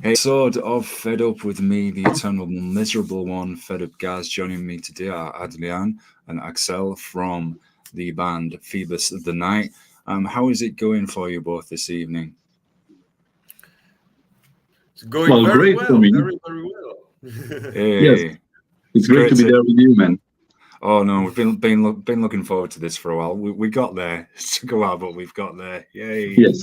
Episode of Fed Up with me, the eternal miserable one. Fed Up guys, joining me today are Adrien and Axel from the band Phoebus The Knight. How is it going for you both this evening? It's going very Great for well, me. very well. Yes, Hey, it's it's great great to be to. there with you, man. Oh no, we've been looking forward to this for a while. We got there. It took a while, but we've got there. Yay! Yes.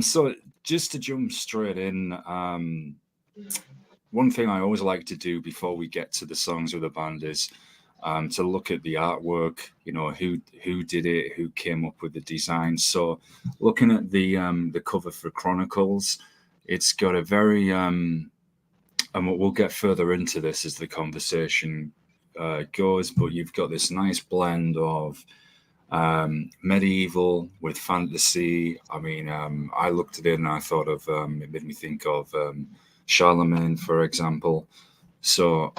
So just to jump straight in, one thing I always like to do before we get to the songs with the band is to look at the artwork. You know, who did it, who came up with the design. So looking at the cover for Chronicles, it's got a very and we'll get further into this as the conversation goes. But you've got this nice blend of medieval with fantasy. I mean, I looked at it and I thought of it made me think of Charlemagne, for example. So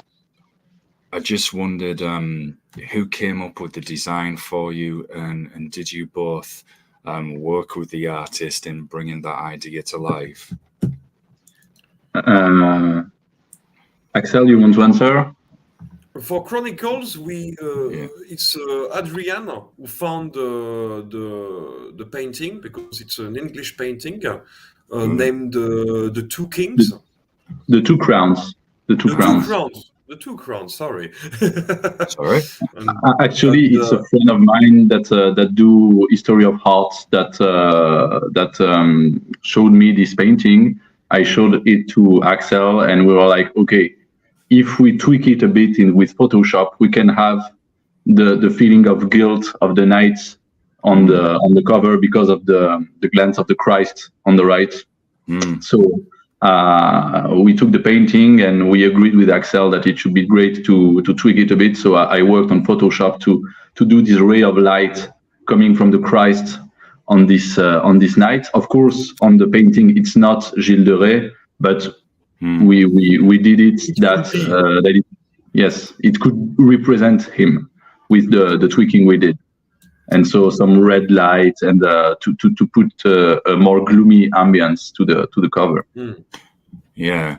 I just wondered who came up with the design for you, and did you both work with the artist in bringing that idea to life? Uh, Axel, you want to answer? For Chronicles, Yeah. it's Adrien who found the painting because it's an English painting named the Two Kings. The two crowns. The two crowns. The Two Crowns. Sorry. Sorry. Actually, it's a friend of mine that do history of art that showed me this painting. I showed it to Axel, and we were like, okay, if we tweak it a bit with Photoshop, we can have the feeling of guilt of the knights on the cover because of the glance of the Christ on the right. So we took the painting and we agreed with Axel that it should be great to tweak it a bit. So I worked on Photoshop to do this ray of light coming from the Christ on this knight. Of course, on the painting it's not Gilles de Rais, but we did it that yes, it could represent him with the tweaking we did. And so some red light and to put a more gloomy ambience to the cover. Yeah.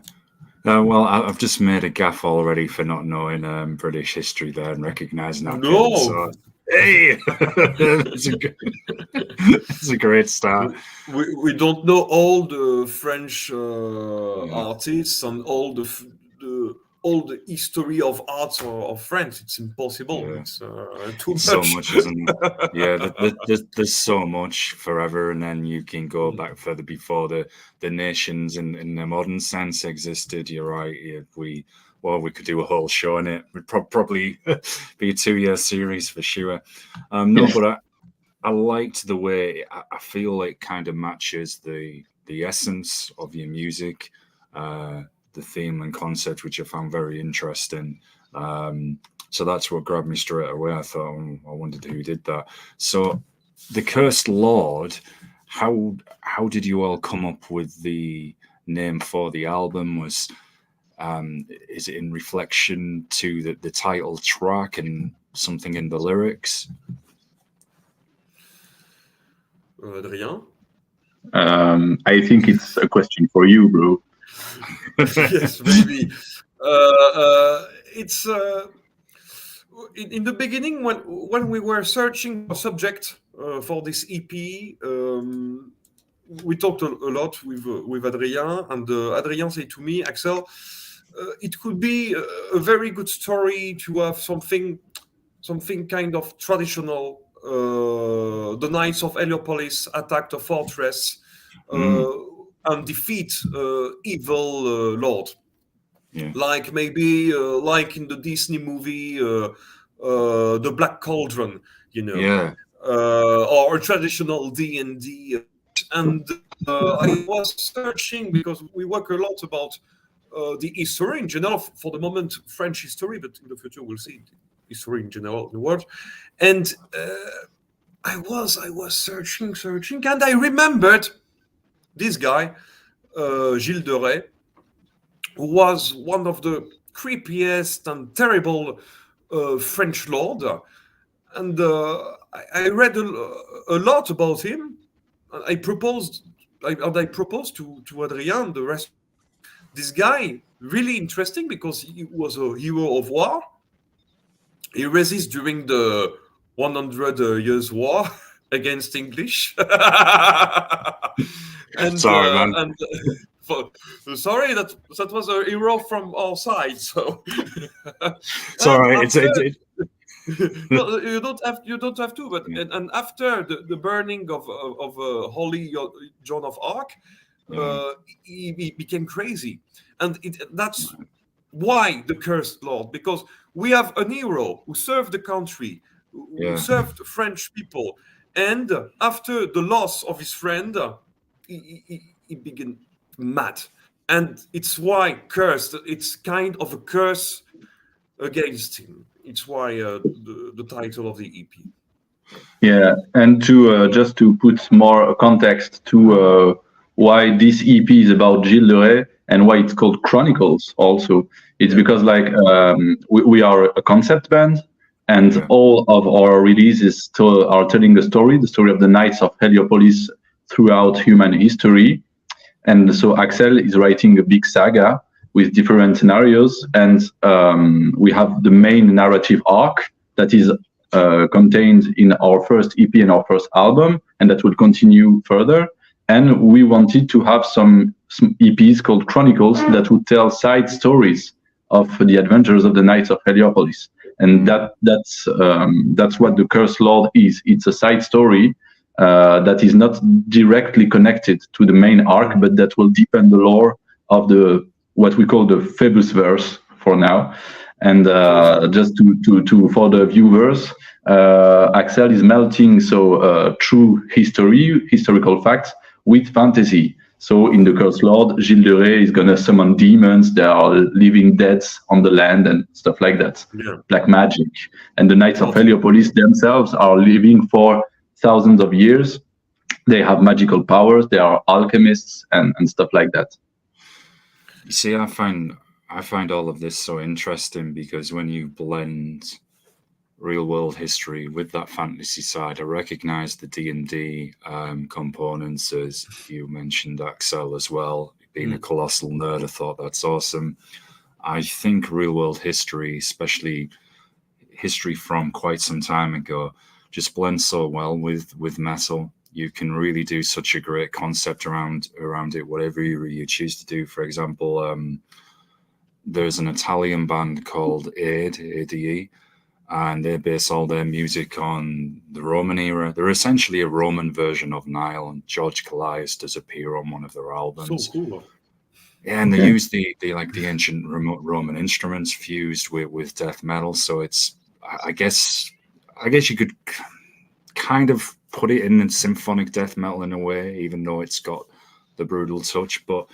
Well, I've just made a gaff already for not knowing British history there and recognising that. No. So, hey, it's a great start. We don't know all the French artists and all the history of art of France. It's impossible. Yeah. It's too So much. much, isn't it? Yeah, there's so much forever, and then you can go back further before the nations in the modern sense existed. You're right. If we could do a whole show on it. It would probably be a 2-year series for sure. No, but I liked the way I feel it kind of matches the essence of your music, the theme and concept, which I found very interesting. So that's what grabbed me straight away. I thought, I wondered who did that. So the Cursed Lord, how did you all come up with the name for the album? Is it in reflection to the title track and something in the lyrics? Adrien? I think it's a question for you, bro. Yes, maybe. It's in the beginning when we were searching for subject for this EP. We talked a lot with Adrien, and Adrien said to me, Axel, it could be a very good story to have something kind of traditional. The Knights of Heliopolis attacked a fortress and defeat evil lord. Yeah. Like maybe like in the Disney movie The Black Cauldron, you know. Yeah. Or a traditional D&D. And I was searching because we work a lot about the history in general, for the moment French history, but in the future we'll see history in general in the world. And I was searching, and I remembered this guy, Gilles de Rais, who was one of the creepiest and terrible French lord. And I read a lot about him. I proposed I proposed to Adrien the rest. This guy really interesting because he was a hero of war. He resisted during the 100 Years War against English. And Sorry, man. sorry, that was a hero from our side. So It's all right. no, you don't have to. But and after the burning of Holy Joan of Arc, he became crazy, and that's why the cursed Lord, because we have an hero who served the country, who served French people, and after the loss of his friend, he became mad, and it's why cursed. It's kind of a curse against him. It's why the title of the EP. Yeah, and to just to put more context to why this EP is about Gilles de Rais and why it's called Chronicles also, it's because like we are a concept band, and all of our releases are telling a story, the story of the Knights of Heliopolis throughout human history. And so Axel is writing a big saga with different scenarios, and we have the main narrative arc that is contained in our first EP and our first album, and that will continue further. And we wanted to have some EPs called Chronicles that would tell side stories of the adventures of the Knights of Heliopolis. And that's what the Cursed Lord is. It's a side story that is not directly connected to the main arc, but that will deepen the lore of the what we call the Phoebus verse for now. And just to for the viewers, Axel is melting true historical facts with fantasy. So in the Cursed Lord, Gilles de Rais is gonna summon demons. There are living deads on the land and stuff like that, black magic. And the Knights of Heliopolis themselves are living for thousands of years. They have magical powers. They are alchemists and stuff like that. You see, I find all of this so interesting because when you blend real world history with that fantasy side, I recognize the D&D components, as you mentioned, Axel, as well. Being a colossal nerd, I thought that's awesome. I think real world history, especially history from quite some time ago, just blends so well with metal. You can really do such a great concept around it, whatever you choose to do. For example, there's an Italian band called ADE, and they base all their music on the Roman era. They're essentially a Roman version of Nile, and George Calais does appear on one of their albums. So cool. Yeah, and they use the ancient Roman instruments fused with death metal. So it's, I guess you could kind of put it in symphonic death metal in a way, even though it's got the brutal touch. But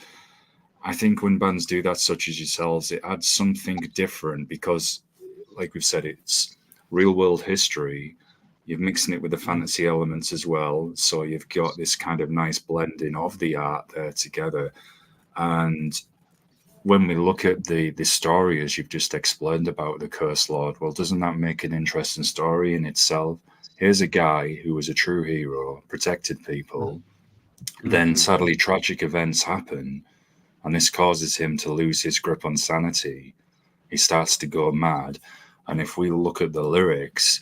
I think when bands do that, such as yourselves, it adds something different because, like we've said, it's real world history. You're mixing it with the fantasy elements as well. So you've got this kind of nice blending of the art there together. And when we look at the story, as you've just explained about the Cursed Lord, well, doesn't that make an interesting story in itself? Here's a guy who was a true hero, protected people. Then sadly, tragic events happen, and this causes him to lose his grip on sanity. He starts to go mad. And if we look at the lyrics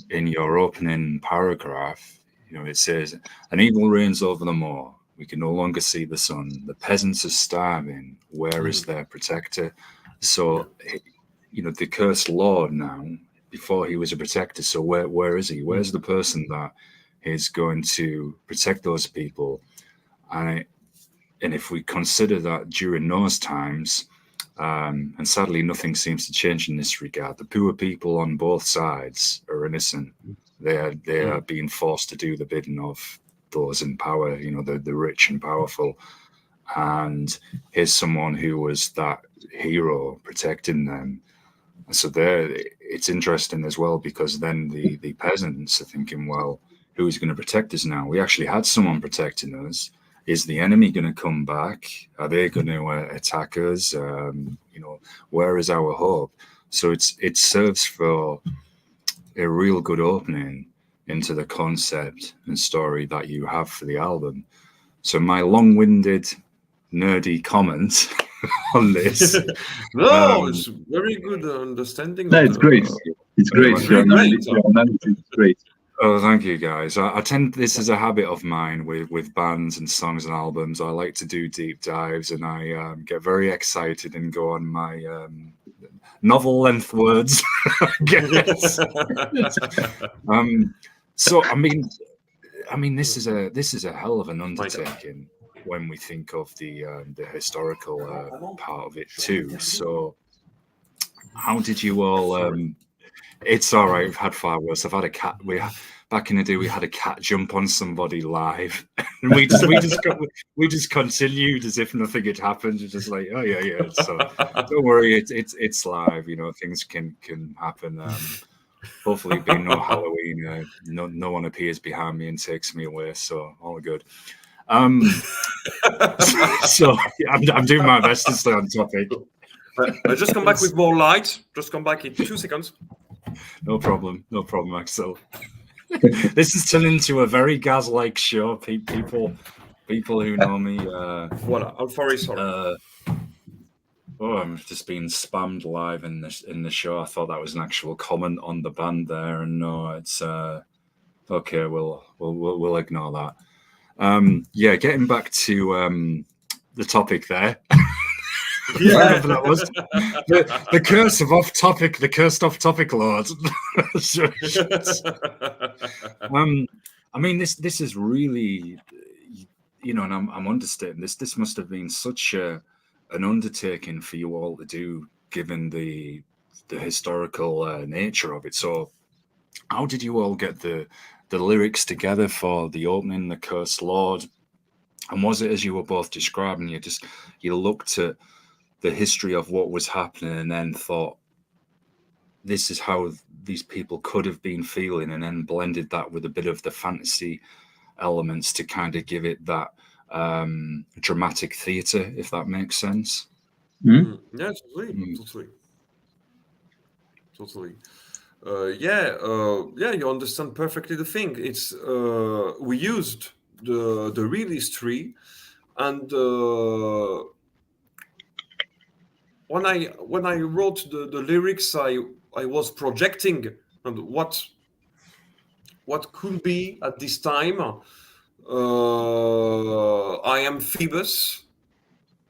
in your opening paragraph, it says, "An evil reigns over them all. We can no longer see the sun. The peasants are starving. Where is their protector?" So, the Cursed Lord now, before he was a protector. So where is he? Where's the person that is going to protect those people? And if we consider that during those times, and sadly nothing seems to change in this regard, the poor people on both sides are innocent. They are being forced to do the bidding of those in power, the rich and powerful. And here's someone who was that hero protecting them. So it's interesting as well, because then the peasants are thinking, well, who is going to protect us now? We actually had someone protecting us. Is the enemy going to come back? Are they going to attack us? Where is our hope? So it serves for a real good opening into the concept and story that you have for the album. So my long-winded, nerdy comment on this. No, it's very good understanding. No, it's great. It's great. Your analysis is great. Oh, thank you, guys. I tend, this is a habit of mine with bands and songs and albums. I like to do deep dives, and I get very excited and go on my novel length words, I guess. So I mean, this is a hell of an undertaking when we think of the historical part of it too. So, how did you all? It's all right. We've had far worse. I've had a cat. Back in the day, we had a cat jump on somebody live, and we just continued as if nothing had happened. It's just like, oh yeah. So don't worry, it's live. You know, things can happen. Hopefully, being no Halloween, no one appears behind me and takes me away. So all good. So I'm doing my best to stay on topic. Just come back with more light. Just come back in 2 seconds. No problem, Axel. This is turned into a very Gaz-like show. People who know me. Voilà, I'm very sorry. I'm just being spammed live in the show. I thought that was an actual comment on the band there, and no, it's okay. We'll ignore that. Yeah, getting back to the topic there. Yeah, that was the curse of off topic. The cursed off topic lord. I mean, this is really, you know, and I'm understating this. This must have been such an undertaking for you all to do, given the historical nature of it. So, how did you all get the lyrics together for the opening, the Cursed Lord? And was it as you were both describing? You looked at the history of what was happening and then thought, this is how these people could have been feeling, and then blended that with a bit of the fantasy elements to kind of give it that dramatic theatre, if that makes sense. Mm-hmm. Yeah, totally. You understand perfectly the thing. It's we used the real history, and when I wrote the lyrics, I was projecting and what could be at this time. I am Phoebus.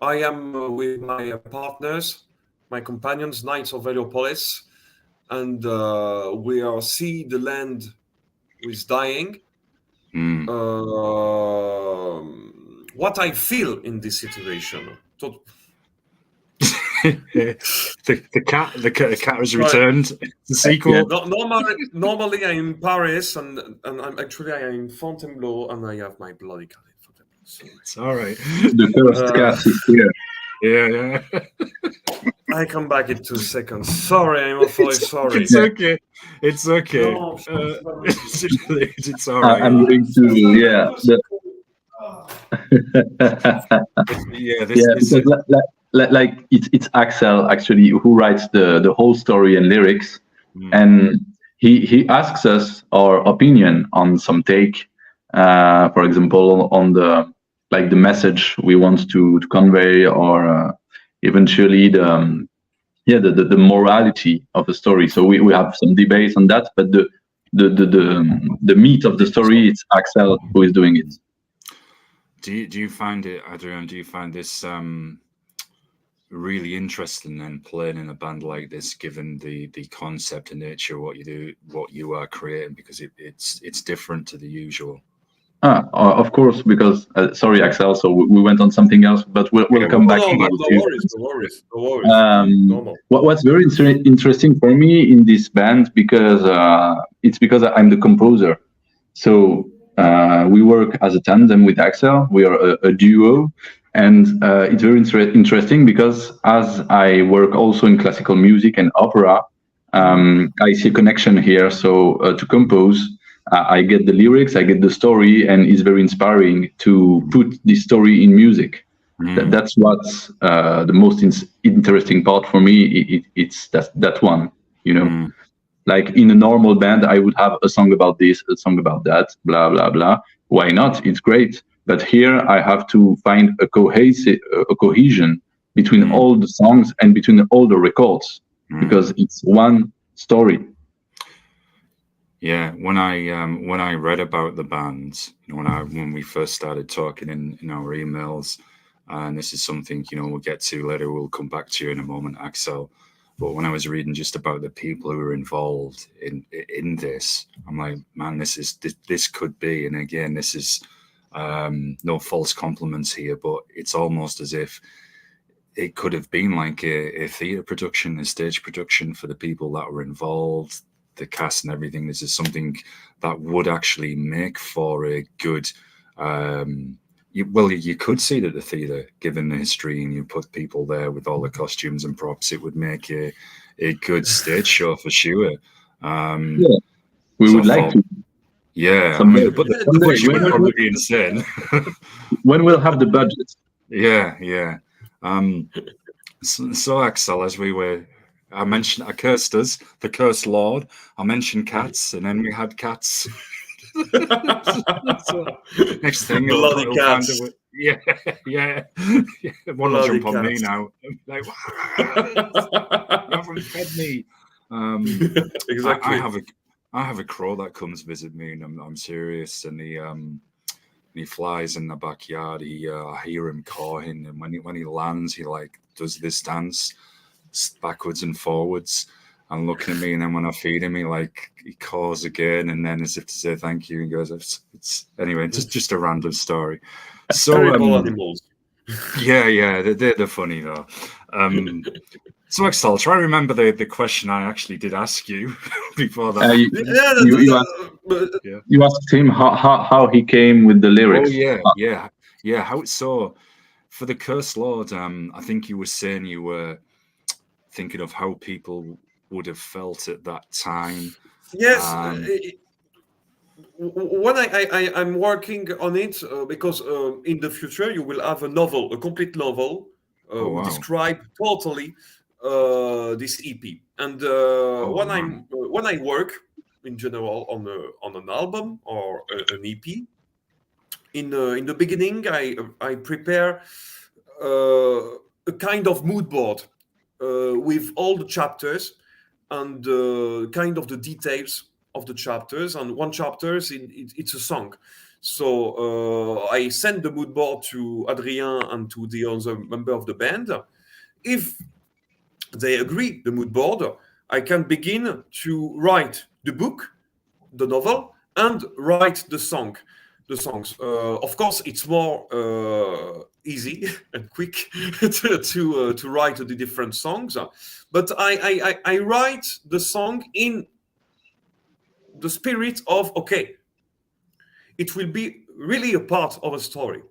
I am with my partners, my companions, Knights of Heliopolis, and we are see the land who is dying. What I feel in this situation. The cat has returned. The sequel. Yeah. Normally I'm in Paris, and I'm in Fontainebleau, and I have my bloody cat in Fontainebleau. So it's all right. The first cat is here. Yeah. I come back in 2 seconds. Sorry, I'm awfully sorry. It's okay. No, it's all right. I'm going to like it's Axel actually who writes the whole story and lyrics, and he asks us our opinion on some take, for example, on the message we want to convey, or eventually the morality of the story. So we have some debates on that, but the meat of the story, it's Axel who is doing it. Do you find it, Adrien? Do you find this really interesting then, playing in a band like this, given the concept and nature of what you do, what you are creating, because it's different to the usual? Of course, because sorry, Axel. So we went on something else, but we'll come back. No worries. What's very interesting for me in this band, because it's because I'm the composer. So we work as a tandem with Axel. We are a duo, and it's very interesting because as I work also in classical music and opera, I see a connection here. So to compose, I get the lyrics, I get the story, and it's very inspiring to put this story in music. That's what's the most interesting part for me. It's that one, you know. Like in a normal band, I would have a song about this, a song about that, blah blah blah. Why not? It's great. But here I have to find a cohesion between all the songs and between all the records, because it's one story. Yeah, when I read about the band, when we first started talking in our emails, and this is something we'll get to later. We'll come back to you in a moment, Axel. But when I was reading just about the people who were involved in this, I'm like, man, this could be. And again, this is no false compliments here, but it's almost as if it could have been like a theatre production, a stage production for the people that were involved, the cast and everything. This is something that would actually make for a good. You could see it at the theatre, given the history, and you put people there with all the costumes and props. It would make a good stage show for sure. We would like to. Yeah, Someday. But the budget would probably be insane. When we'll have the budget. Yeah. So Axel, as I mentioned, I cursed us, the cursed Lord. I mentioned cats, and then we had cats. So, next thing, bloody cats. Yeah. One will jump on me now. Like, you haven't fed me. Exactly. I have a crow that comes visit me, and I'm serious. And he flies in the backyard. I hear him cawing, and when he lands, he like does this dance backwards and forwards and looking at me, and then when I feed him, he caws again, and then as if to say thank you, and goes, it's anyway, just a random story. So terrible animals. Yeah, they're funny though. So Axel, try to remember the question I actually did ask you before that. You asked him how he came with the lyrics. Oh yeah. How so? For the Cursed Lord, I think you were saying you were thinking of how people would have felt at that time. Yes. When I'm working on it, because in the future you will have a complete novel, wow. describe totally this EP. And when I work in general on an album or an EP, in the beginning I prepare a kind of mood board with all the chapters and kind of the details of the chapters, and one chapter it's a song. So I send the mood board to Adrien and to the other member of the band. If they agree the mood board, I can begin to write the book, the novel, and write the songs. Of course, it's more easy and quick to write the different songs, but I write the song in the spirit of, okay, it will be really a part of a story.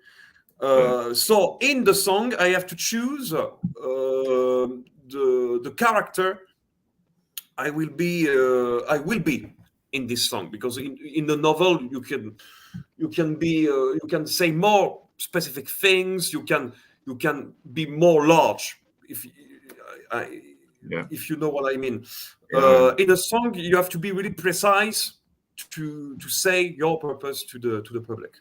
So in the song, I have to choose the character I will be in this song, because in the novel you can say more specific things. You can be more large if you know what I mean. In a song, you have to be really precise to say your purpose to the public.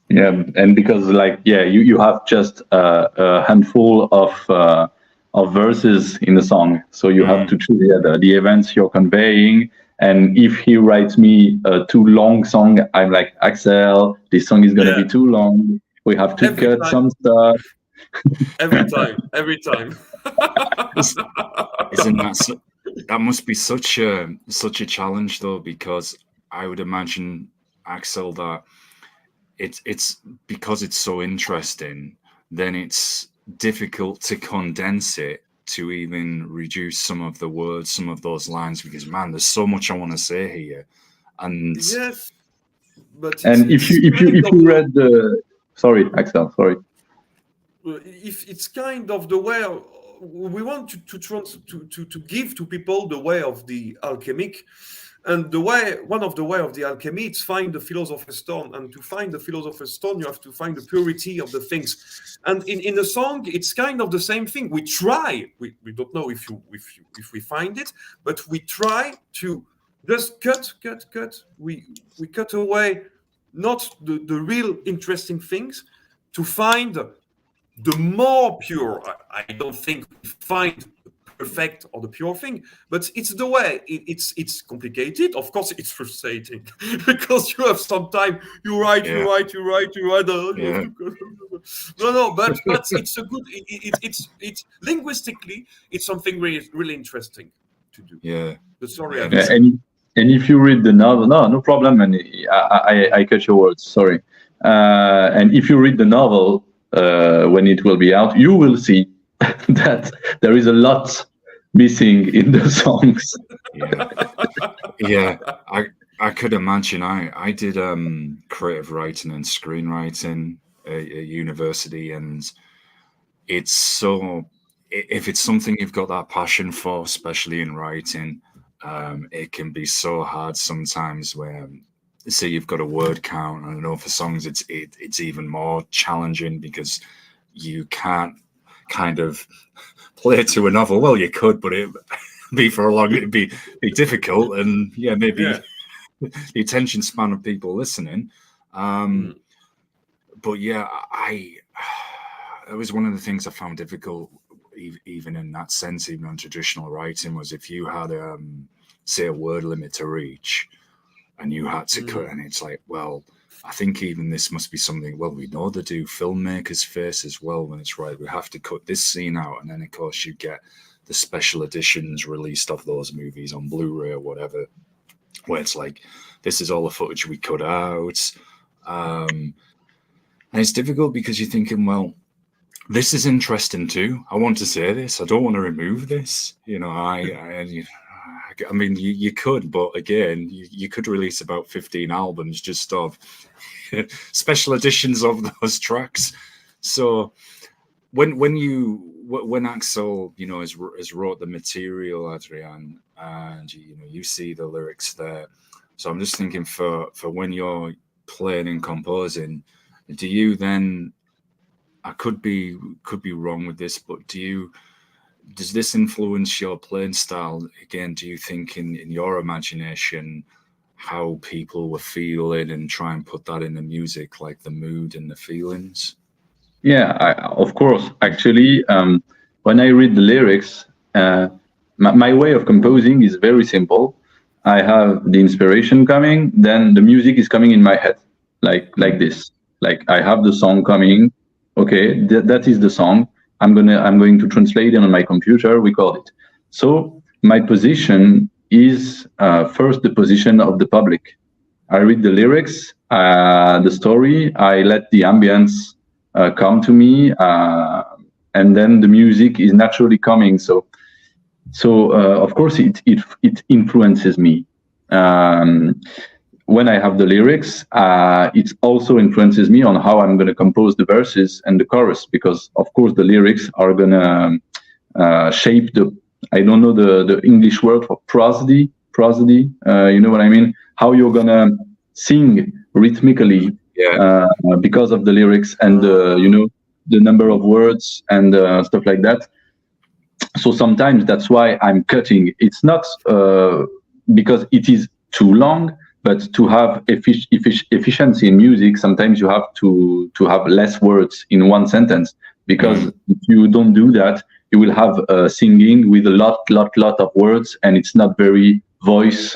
Yeah, and because you have just a handful of verses in the song, so you have to choose the events you're conveying. And if he writes me a too long song, I'm like, Axel, this song is gonna be too long. We have to cut some stuff. Every time. Isn't that must be such a challenge though, because I would imagine, Axel, that it's because it's so interesting, then it's difficult to condense it, to even reduce some of the words, some of those lines, because man, there's so much I want to say here. And yes, but if you read the Axel, sorry. If it's kind of the way we want to give to people the way of the alchemic, and one of the way of the alchemy is find the philosopher's stone, and to find the philosopher's stone you have to find the purity of the things. And in a song it's kind of the same thing. We try, we don't know if we find it, but we try to just cut. We cut away not the real interesting things, to find the more pure. I don't think we find the perfect or the pure thing, but it's the way. It's complicated. Of course, it's frustrating because you have some time. You write. Yeah. Yeah. No, but it's a good. It's linguistically, it's something really interesting to do. Yeah. But sorry, Yeah, and if you read the novel, no problem, and I cut your words, sorry. And if you read the novel when it will be out, you will see that there is a lot missing in the songs. Yeah. I could imagine. I did creative writing and screenwriting at university, and it's so, if it's something you've got that passion for, especially in writing, it can be so hard sometimes where, say you've got a word count. I know for songs it's even more challenging because you can't kind of play to a novel. Well, you could, but it'd be difficult, and maybe the attention span of people listening. But it was one of the things I found difficult, even in that sense, even on traditional writing, was if you had say a word limit to reach and you had to cut, and it's like, well, I think even this must be something, well, we know they do filmmakers face as well when it's right, we have to cut this scene out, and then of course you get the special editions released of those movies on Blu-ray or whatever, where it's like, this is all the footage we cut out. And it's difficult because you're thinking, well, this is interesting too. I want to say this. I don't want to remove this. I mean, you could, but again, you could release about 15 albums just of special editions of those tracks. So when Axel, has wrote the material, Adrien, and you see the lyrics there. So I'm just thinking for when you're playing and composing, do you then? I could be wrong with this, but does this influence your playing style? Again, do you think in your imagination how people were feeling and try and put that in the music, like the mood and the feelings? Yeah, of course. Actually, when I read the lyrics, my way of composing is very simple. I have the inspiration coming, then the music is coming in my head, like this. Like I have the song coming. Okay, that is the song. I'm going to translate it on my computer, record it. So my position is first the position of the public. I read the lyrics, the story. I let the ambience come to me, and then the music is naturally coming. So of course it influences me. When I have the lyrics, it also influences me on how I'm going to compose the verses and the chorus, because of course the lyrics are going to shape I don't know the English word for prosody, you know what I mean? How you're going to sing rhythmically because of the lyrics and the number of words and stuff like that. So sometimes that's why I'm cutting. It's not because it is too long, but to have efficiency in music, sometimes you have to have less words in one sentence, because if you don't do that, you will have singing with a lot of words, and it's not very voice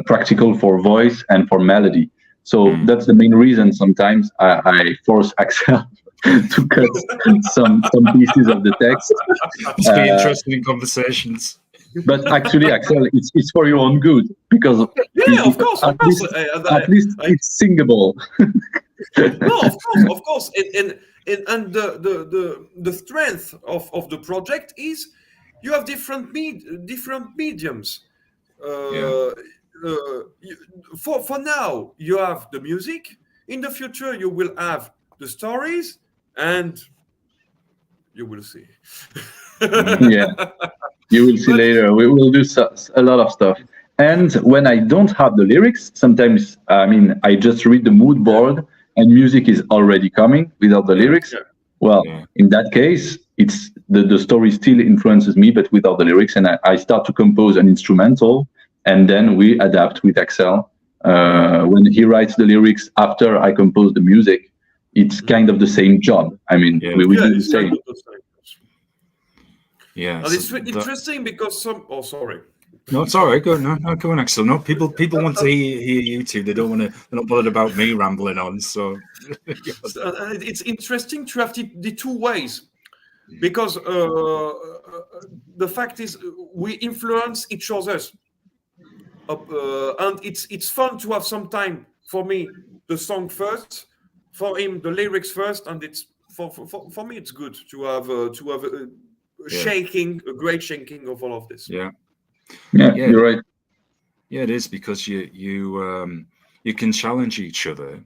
practical for voice and for melody. So that's the main reason sometimes I force Axel to cut some pieces of the text. It's be interesting in conversations. But actually, Axel, it's for your own good, because of course, at least it's singable. No, of course, and the strength of the project is you have different mediums. For now, you have the music. In the future, you will have the stories, and you will see. You will see later. We will do a lot of stuff. And when I don't have the lyrics, sometimes, I just read the mood board and music is already coming without the lyrics. Well, in that case, it's the story still influences me, but without the lyrics. And I start to compose an instrumental, and then we adapt with Axel When he writes the lyrics after I compose the music, it's kind of the same job. I mean, we do the same. Yeah, and it's interesting because some. Oh, sorry. No, it's all right. Go on, Axel. No, people want to hear you two. They don't want to. They're not bothered about me rambling on. So it's interesting to have the two ways, because the fact is we influence each other's, and it's fun to have some time. For me, the song first. For him, the lyrics first, and it's for me. It's good to have a great shaking of all of this. Yeah, you're right. Yeah, it is, because you can challenge each other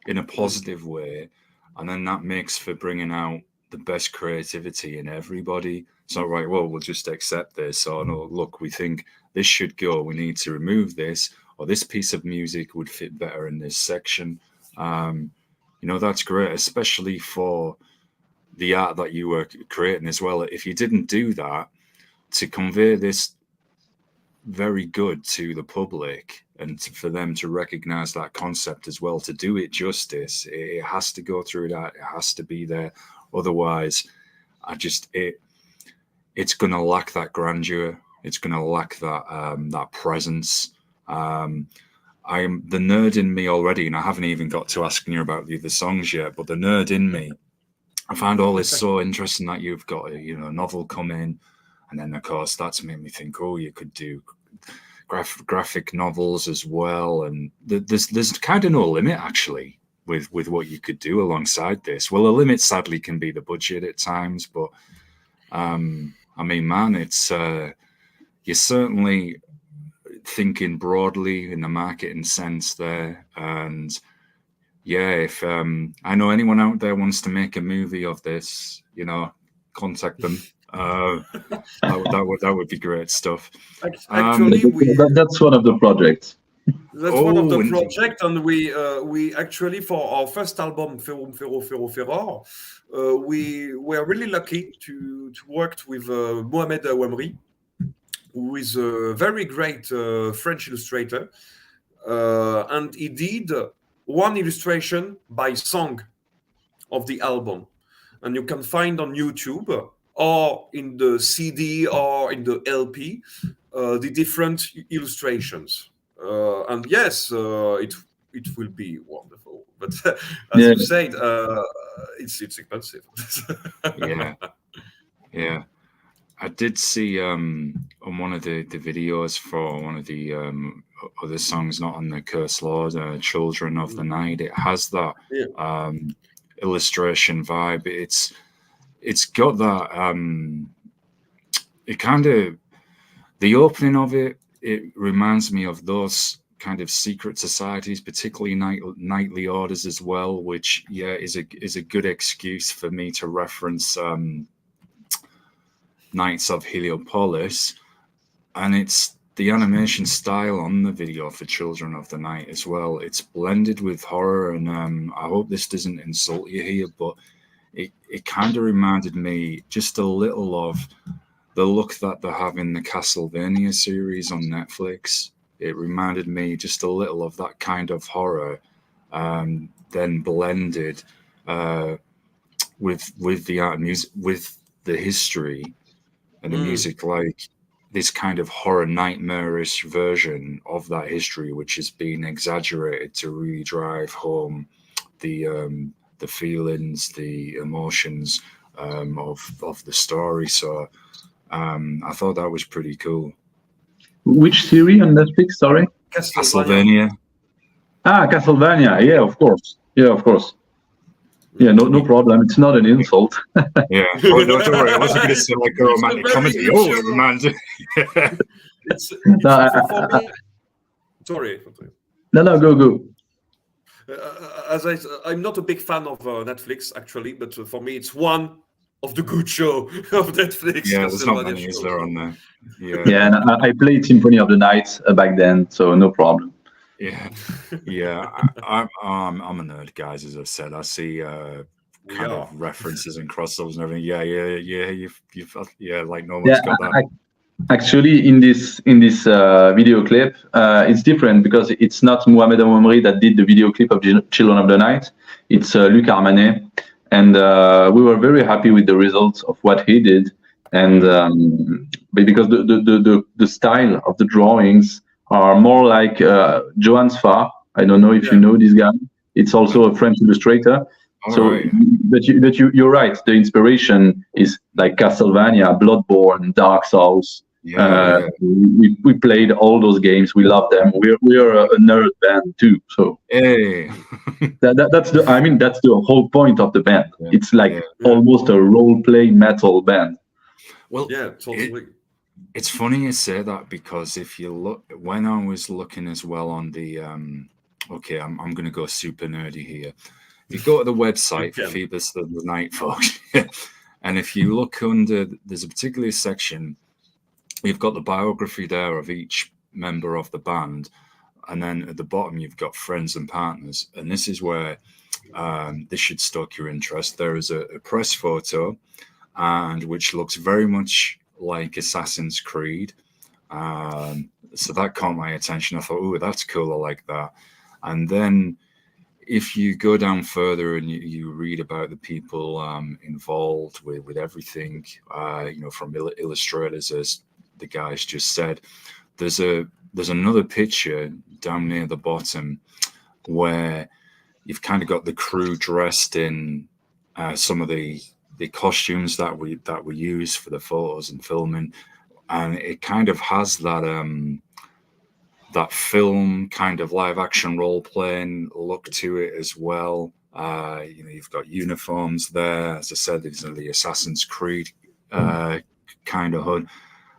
in a positive way, and then that makes for bringing out the best creativity in everybody. It's not right. Well, we'll just accept this, or no, look, we think this should go. We need to remove this, or this piece of music would fit better in this section. That's great, especially for the art that you were creating as well. If you didn't do that, to convey this very good to the public, and for them to recognize that concept as well, to do it justice, it has to go through that. It has to be there. Otherwise, it's going to lack that grandeur. It's going to lack that presence. I am the nerd in me already, and I haven't even got to asking you about the songs yet. But the nerd in me, I found all this so interesting that you've got a novel come in, and then of course that's made me think, oh, you could do graphic novels as well, and there's kind of no limit actually with what you could do alongside this. Well, the limit sadly can be the budget at times, but I mean, man, it's you're certainly thinking broadly in the marketing sense there. And yeah, if I know anyone out there wants to make a movie of this, contact them. That would be great stuff. Actually, that's one of the projects. That's one of the projects, and we actually, for our first album, Ferro, we were really lucky to work with Mohamed Ouamri, who is a very great French illustrator, and he did one illustration by song of the album, and you can find on YouTube or in the CD or in the LP the different illustrations. And yes, it will be wonderful. But as you said, it's expensive. Yeah. I did see on one of the videos for one of the other songs, not on the Curse Lord, Children of the Night. It has that illustration vibe. It's got that. It kind of, the opening of it reminds me of those kind of secret societies, particularly nightly orders as well, which is a good excuse for me to reference Knights of Heliopolis. And it's the animation style on the video for Children of the Night as well. It's blended with horror, and I hope this doesn't insult you here, but it kind of reminded me just a little of the look that they have in the Castlevania series on Netflix. It reminded me just a little of that kind of horror, then blended with the art and music, with the history and the music, like this kind of horror nightmarish version of that history, which has been exaggerated to really drive home the feelings, the emotions of the story. So I thought that was pretty cool. Which series on Netflix? Sorry, Castlevania. Castlevania. Yeah, of course. Yeah, no problem. It's not an insult. Yeah, don't worry. I wasn't going to say like a romantic comedy. Oh, romantic. Sorry. No, go. I'm not a big fan of Netflix actually, but for me it's one of the good show of Netflix. Yeah, there's not many, is there, on there? Yeah, and I played Symphony of the Night back then, so no problem. Yeah. I'm a nerd, guys. As I've said, I see kind of references and crossovers and everything. Yeah. You've like no one's got that. Actually, in this video clip, it's different because it's not Mohamed Amomri that did the video clip of Children of the Night. It's Luc Armanet, and we were very happy with the results of what he did. And because the style of the drawings are more like Johan Sfar. I don't know if you know this guy. It's also a French illustrator. Right. But you're right. The inspiration is like Castlevania, Bloodborne, Dark Souls. Yeah. We played all those games. We love them. We're a nerd band too. So Hey. that's the whole point of the band. Yeah. It's like almost a role play metal band. Well, Yeah, totally. It's funny you say that because if you look, when I was looking as well on the, okay, I'm going to go super nerdy here. If you go to the website for Phoebus the Knight, folks, and if you look under, there's a particular section, you've got the biography there of each member of the band, and then at the bottom you've got friends and partners, and this is where this should stoke your interest. There is a press photo, and which looks very much like Assassin's Creed. So that caught my attention. I thought, oh, that's cool. I like that. And then if you go down further and you read about the people involved with everything, from illustrators, as the guys just said, there's another picture down near the bottom where you've kind of got the crew dressed in some of the costumes that we use for the photos and filming, and it kind of has that film kind of live action role playing look to it as well. You've got uniforms there. As I said, these are the Assassin's Creed kind of hood.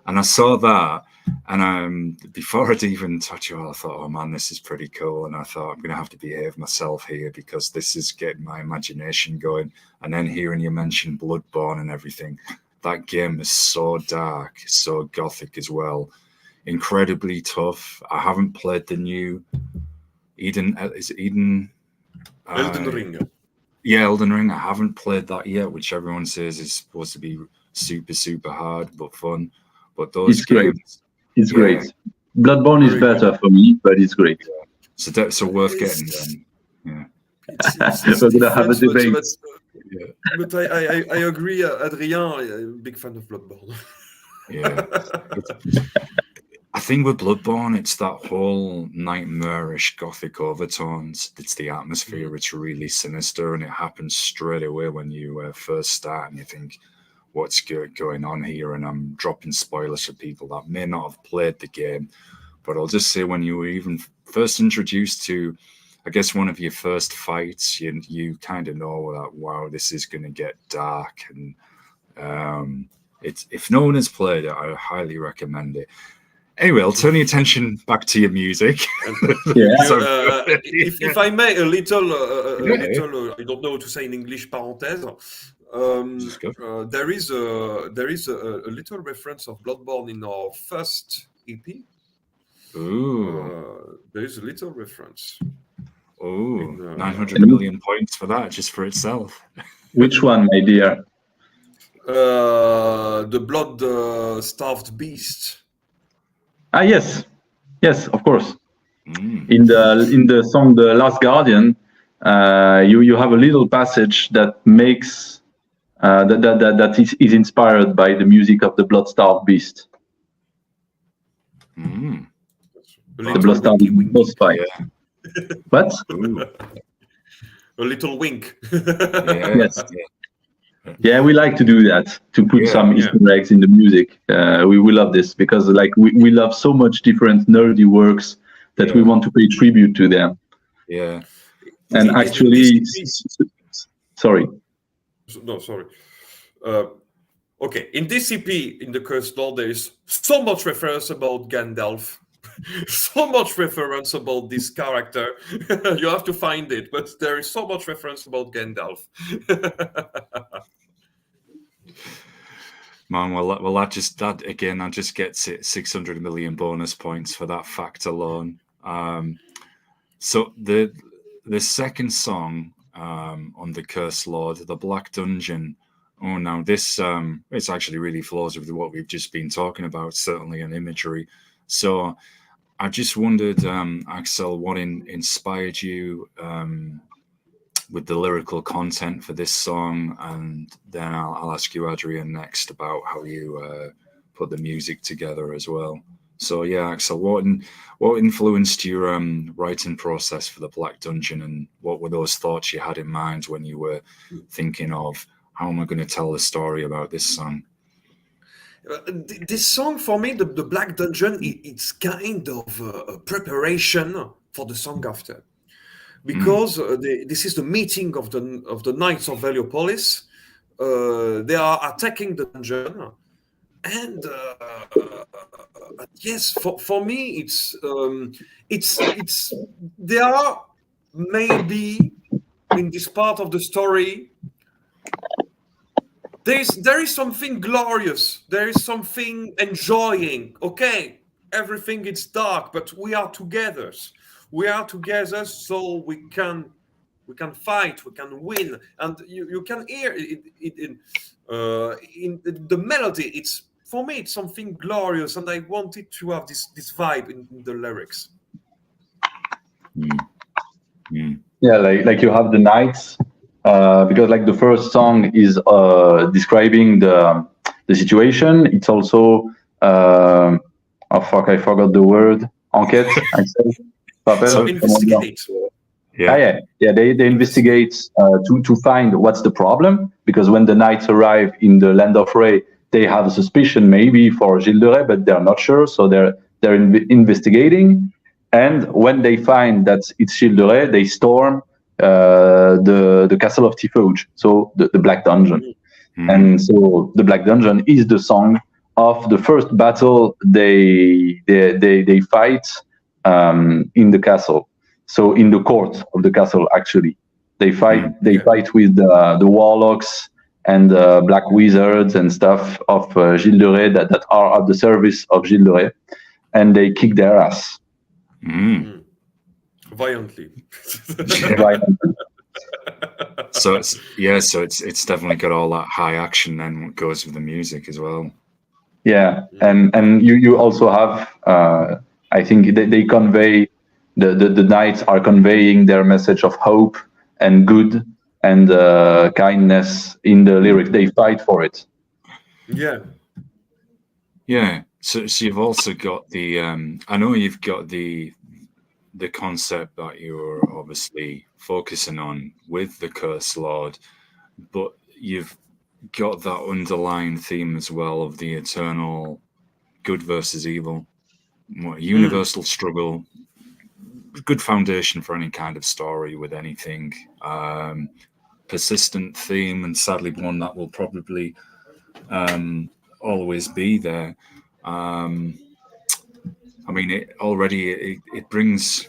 And I saw that, and before I'd even touch it all, I thought, oh man, this is pretty cool. And I thought, I'm going to have to behave myself here because this is getting my imagination going. And then hearing you mention Bloodborne and everything, that game is so dark, so gothic as well. Incredibly tough. I haven't played the new Elden Ring. Yeah, Elden Ring. I haven't played that yet, which everyone says is supposed to be super, super hard but fun. But those games, it's great. Bloodborne is better for me, but it's great. Yeah. So worth getting them. Yeah. We're gonna have a debate. But I agree, Adrien, big fan of Bloodborne. Yeah. I think with Bloodborne, it's that whole nightmarish gothic overtones. It's the atmosphere. It's really sinister, and it happens straight away when you first start, and you think, what's going on here? And I'm dropping spoilers for people that may not have played the game, but I'll just say when you were even first introduced to, I guess, one of your first fights, you kind of know that, wow, this is going to get dark. And if no one has played it, I highly recommend it. Anyway, I'll turn the attention back to your music. If I may, a little, I don't know what to say in English, parenthèse. There is a little reference of Bloodborne in our first EP. Ooh. There is a little reference. Oh, 900 million points for that, just for itself. Which one, my dear? The blood-starved beast. Yes, of course. In the song "The Last Guardian," you have a little passage that makes that is inspired by the music of the blood-starved beast. The blood-starved boss fight. Yeah. What? A little wink. Yes. Yeah, we like to do that, to put some Easter eggs in the music. We love this because we love so much different nerdy works that we want to pay tribute to them. Yeah. And actually, sorry. No, sorry. Okay, in this EP, in the Cursed Lord, there is so much reference about Gandalf. So much reference about this character. You have to find it, but there is so much reference about Gandalf. Man, well, that just gets it 600 million bonus points for that fact alone. So the second song on the Cursed Lord, the Black Dungeon, Oh, now this it's actually really flows with what we've just been talking about, certainly in imagery. So I just wondered, Axel, what inspired you with the lyrical content for this song, and then I'll ask you, Adrien, next about how you put the music together as well. So yeah, Axel, what influenced your writing process for the Black Dungeon, and what were those thoughts you had in mind when you were thinking of how am I going to tell the story about this song? This song for me, the Black Dungeon, it's kind of a preparation for the song after, because this is the meeting of the Knights of Heliopolis. They are attacking the dungeon, and yes, for me, it's there are maybe in this part of the story. There is something glorious. There is something enjoying. Okay, everything is dark, but we are together. We are together, so we can fight. We can win, and you can hear it in the melody. It's for me, it's something glorious, and I wanted to have this vibe in the lyrics. Yeah, like you have the knights. Because like the first song is describing the situation. It's also I forgot the word. Enquête. So investigate. Yeah. They investigate to find what's the problem, because when the knights arrive in the land of Ray, they have a suspicion maybe for Gilles de Rais, but they're not sure, so they're investigating. And when they find that it's Gilles de Rais, they storm the castle of Tifauge, so the Black Dungeon. And so the Black Dungeon is the song of the first battle they fight in the castle. So in the court of the castle, actually, they fight with the warlocks and black wizards and stuff of Gilles de Rais that are at the service of Gilles de Rais, and they kick their ass. Violently. So it's definitely got all that high action then what goes with the music as well. Yeah, and you also have I think they convey the knights are conveying their message of hope and good and kindness in the lyrics. They fight for it. Yeah. So you've also got the I know you've got the concept that you're obviously focusing on with the Curse Lord, but you've got that underlying theme as well of the eternal good versus evil, universal struggle, good foundation for any kind of story with anything, persistent theme, and sadly one that will probably always be there. I mean, it brings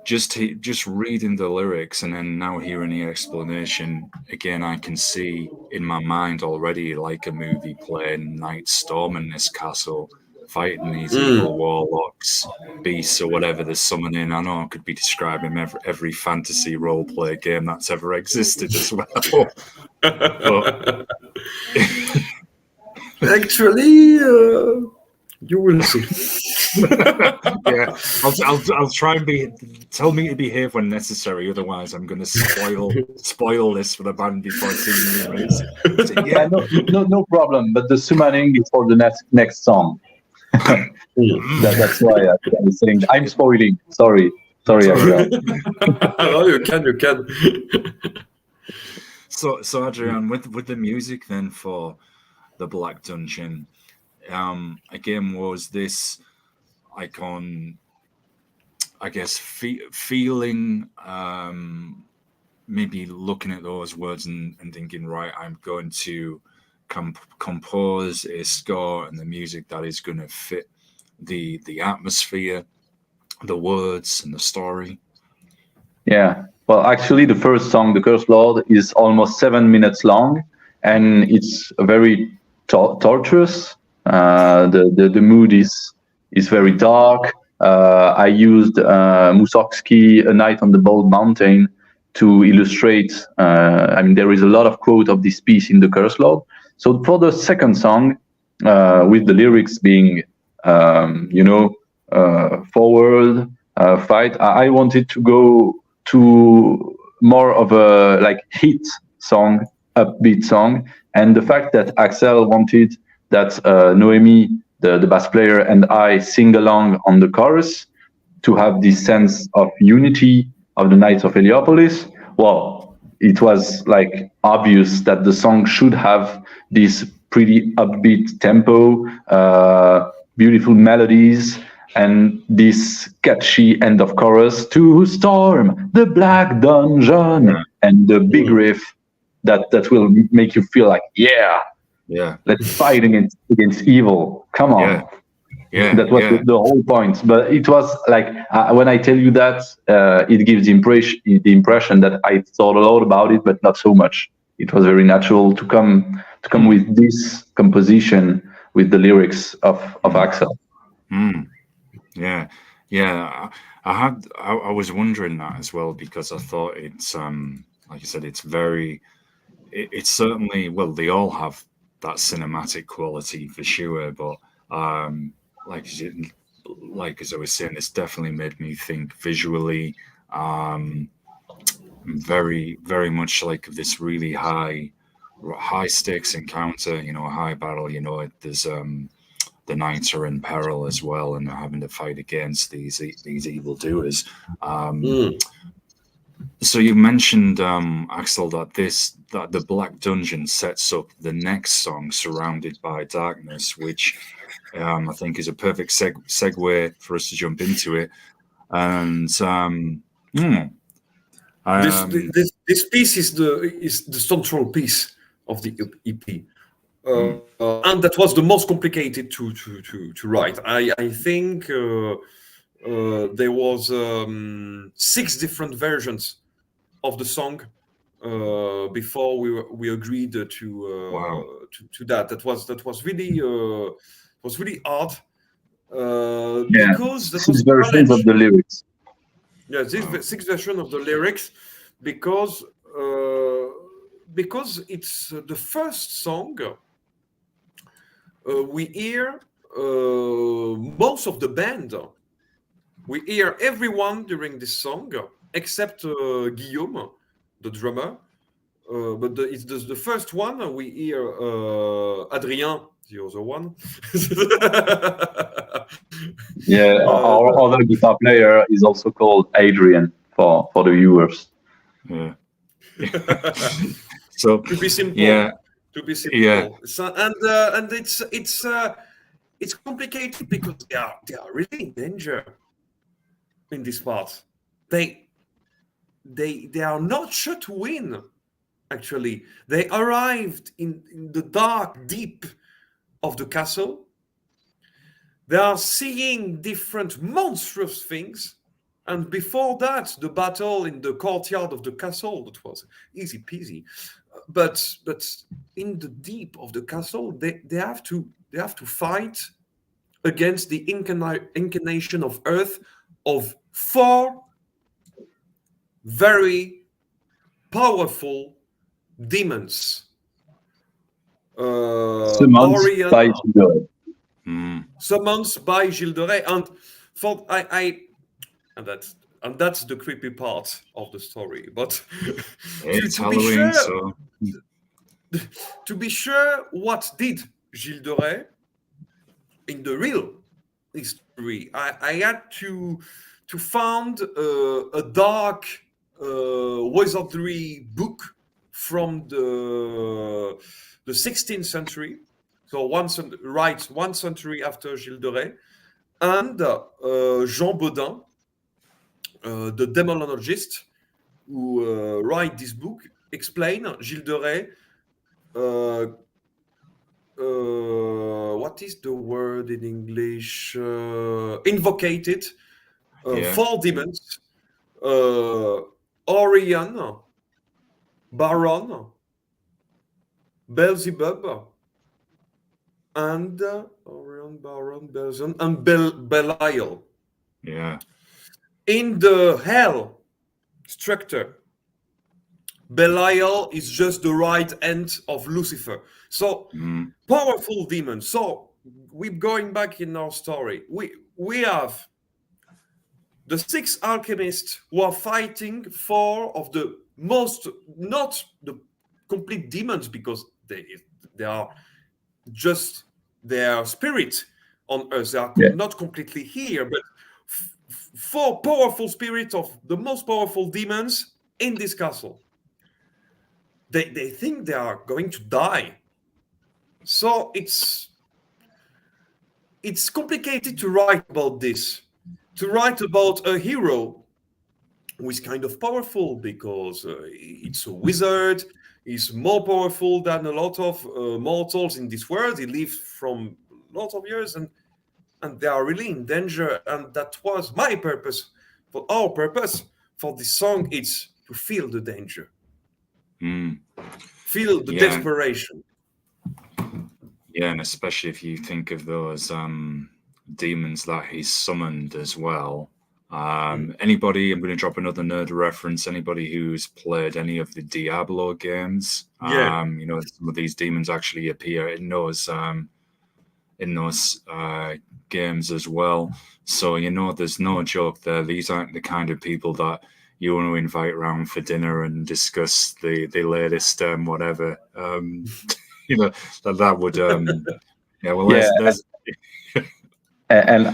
just reading the lyrics and then now hearing the explanation again. I can see in my mind already like a movie playing knights storming this castle, fighting these evil warlocks, beasts, or whatever they're summoning. I know I could be describing every fantasy role play game that's ever existed as well. But actually. You will see. Yeah, I'll try and tell me to behave when necessary. Otherwise, I'm going to spoil this for the band before seeing you. So, yeah, no problem. But the summoning is for the next song. That's why I'm saying I'm spoiling. Sorry, Adrien. No, you can. So Adrien, with the music then for the Black Dungeon. Again, was this like on, I guess, feeling, maybe looking at those words and thinking, right, I'm going to compose a score and the music that is going to fit the atmosphere, the words, and the story? Yeah. Well, actually, the first song, The Cursed Lord, is almost 7 minutes long, and it's very torturous. The mood is very dark. I used Mussorgsky, A Night on the Bald Mountain, to illustrate. I mean, there is a lot of quote of this piece in the Curse Lord. So for the second song, with the lyrics being, forward, fight, I wanted to go to more of a like hit song, upbeat song, and the fact that Axel wanted that Noemi, the bass player, and I sing along on the chorus to have this sense of unity of the Knights of Heliopolis. Well, it was like obvious that the song should have this pretty upbeat tempo, beautiful melodies, and this catchy end of chorus, to storm the black dungeon, and the big riff that will make you feel like, let's fight against evil. Come on. Yeah, that was the whole point. But it was like, when I tell you that, it gives the impression that I thought a lot about it, but not so much. It was very natural to come with this composition with the lyrics of Axel. Yeah. I was wondering that as well, because I thought it's like you said, it's certainly, well, they all have that cinematic quality for sure, but like as I was saying, it's definitely made me think visually, very, very much like this really high stakes encounter, a high battle. There's the knights are in peril as well, and they're having to fight against these evildoers. So you mentioned, Axel, that the Black Dungeon sets up the next song, Surrounded by Darkness, which I think is a perfect segue for us to jump into it. And this piece is the central piece of the EP. And that was the most complicated to write. I think there was 6 different versions of the song before we agreed to that. That was really hard because that 6 was versions of the lyrics. Yeah, 6 versions of the lyrics because it's the first song. We hear most of the band. We hear everyone during this song except Guillaume, the drummer. But it's the first one. We hear Adrien, the other one. Our other guitar player is also called Adrien for the viewers. Yeah. So to be simple. To be simple. Yeah. So, and it's complicated because they are really in danger in this part. They are not sure to win. Actually, they arrived in the dark deep of the castle. They are seeing different monstrous things. And before that, the battle in the courtyard of the castle, that was easy peasy. But in the deep of the castle, they have to fight against the incarnation of Earth of 4 very powerful demons. Summoned by Gilles. Summoned by Gilles de Rais. And for and that's the creepy part of the story. But it's Halloween, to be sure, what did Gilles de Rais in the real history? I had to find a dark wizardry book from the 16th century, so one century after Gilles de Rais, and Jean Bodin, the demonologist who write this book, explain Gilles de Rais. What is the word in English? Invocated 4 demons: Orion, Baron, Beelzebub, and Orion, Baron, Beelzebub, and Belial. Yeah. In the hell structure Belial is just the right hand of Lucifer. So powerful demons. So we're going back in our story. We have the 6 alchemists who are fighting 4 of the most, not the complete demons, because they are just their spirit on earth. They are not completely here, but 4 powerful spirits of the most powerful demons in this castle. They think they are going to die. So it's complicated to write about this. To write about a hero who is kind of powerful because it's a wizard. He's more powerful than a lot of mortals in this world. He lived from lots of years, and they are really in danger. And that was my purpose. For our purpose for this song, it's to feel the danger, feel the desperation. Yeah, and especially if you think of those demons that he's summoned as well. Anybody, I'm going to drop another nerd reference, anybody who's played any of the Diablo games, some of these demons actually appear in those games as well. So, there's no joke there. These aren't the kind of people that you want to invite around for dinner and discuss the latest whatever. That would there's and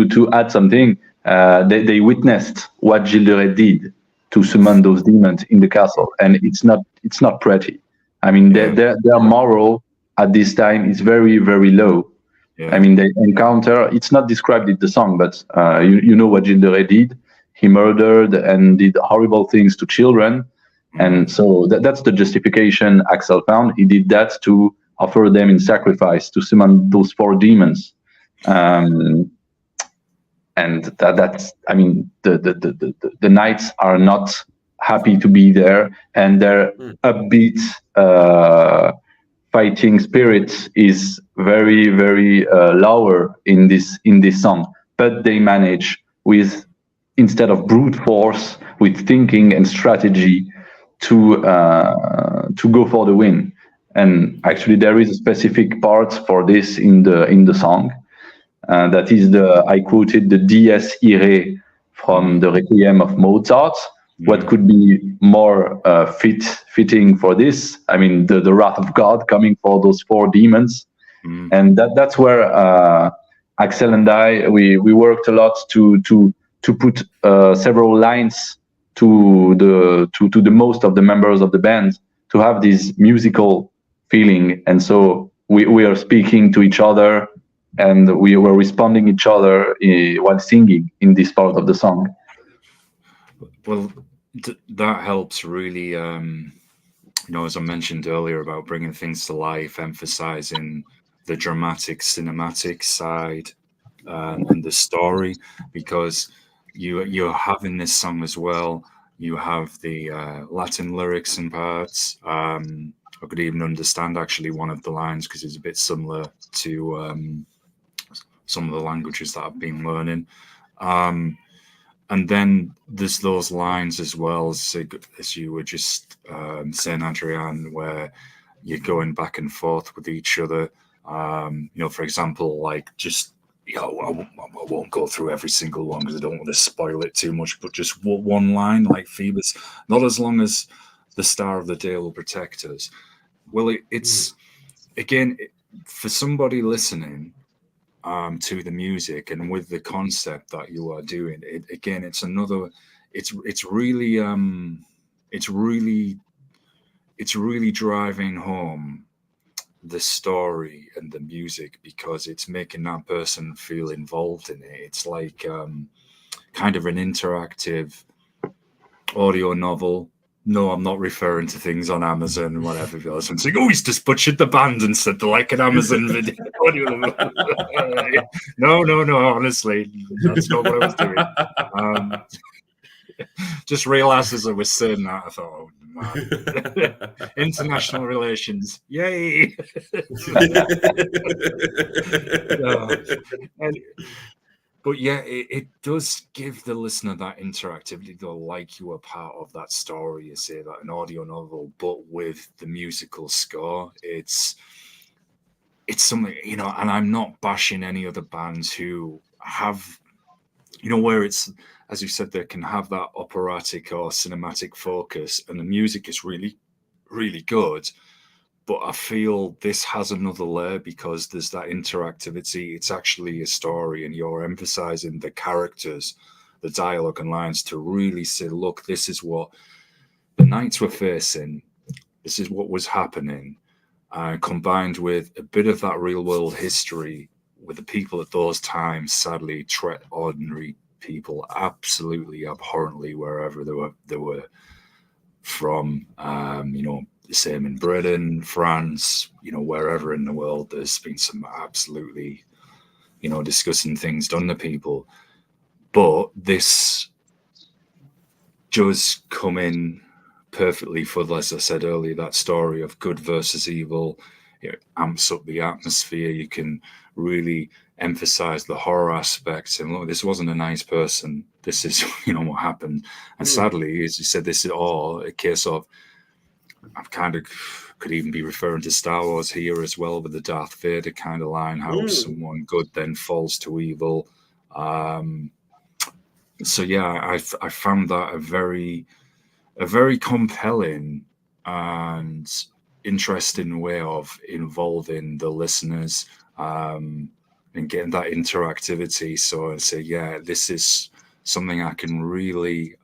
to add something, they witnessed what Gilles de Rais did to summon those demons in the castle, and it's not pretty. I mean, their moral at this time is very, very low. I mean, they encounter, it's not described in the song, but you know what Gilles de Rais did. He murdered and did horrible things to children. And so that's the justification Axel found. He did that to offer them in sacrifice to summon those 4 demons. And that's, I mean, the knights are not happy to be there, and their upbeat fighting spirit is very, very lower in this song. But they manage with, instead of brute force, with thinking and strategy, to go for the win. And actually, there is a specific part for this in the song. That is I quoted the Dies Irae from the Requiem of Mozart. What could be more fitting for this? I mean, the wrath of God coming for those 4 demons, and that's where Axel and I we worked a lot to put several lines to the most of the members of the band to have this musical feeling, and so we are speaking to each other, and we were responding each other while singing in this part of the song. Well, that helps really, as I mentioned earlier about bringing things to life, emphasizing the dramatic, cinematic side and the story, because you're having this song as well. You have the Latin lyrics and parts. I could even understand actually one of the lines because it's a bit similar to some of the languages that I've been learning. And then there's those lines as well, as you were just saying, Adrien, where you're going back and forth with each other. For example, like just, I won't go through every single one because I don't want to spoil it too much, but just one line like Phoebus, not as long as the star of the day will protect us. Well, it's, again, for somebody listening to the music and with the concept that you are doing, it's another, it's really driving home the story and the music, because it's making that person feel involved in it. It's like kind of an interactive audio novel. No, I'm not referring to things on Amazon and whatever else. I'm saying, he's just butchered the band and said they're like an Amazon video. No, honestly, that's not what I was doing. Just realized as I was saying that, I thought, oh, man. International relations, yay! But yeah, it does give the listener that interactivity, though, like you were part of that story, you say, that an audio novel, but with the musical score. It's something, you know, and I'm not bashing any other bands who have, you know, where it's, as you said, they can have that operatic or cinematic focus and the music is really, really good. But I feel this has another layer because there's that interactivity. It's actually a story, and you're emphasizing the characters, the dialogue and lines to really say, look, this is what the knights were facing. This is what was happening. Combined with a bit of that real world history with the people at those times, sadly, treat ordinary people absolutely abhorrently wherever they were from. You know, the same in Britain, France, you know, wherever in the world, there's been some absolutely, you know, disgusting things done to people. But this does come in perfectly for, as I said earlier, that story of good versus evil. It amps up the atmosphere. You can really emphasize the horror aspects. And look, this wasn't a nice person. This is, you know, what happened. And sadly, as you said, this is all a case of, I've kind of could even be referring to Star Wars here as well, with the Darth Vader kind of line, how someone good then falls to evil. So yeah, I found that a very compelling and interesting way of involving the listeners and getting that interactivity. So I say, yeah, this is something I can really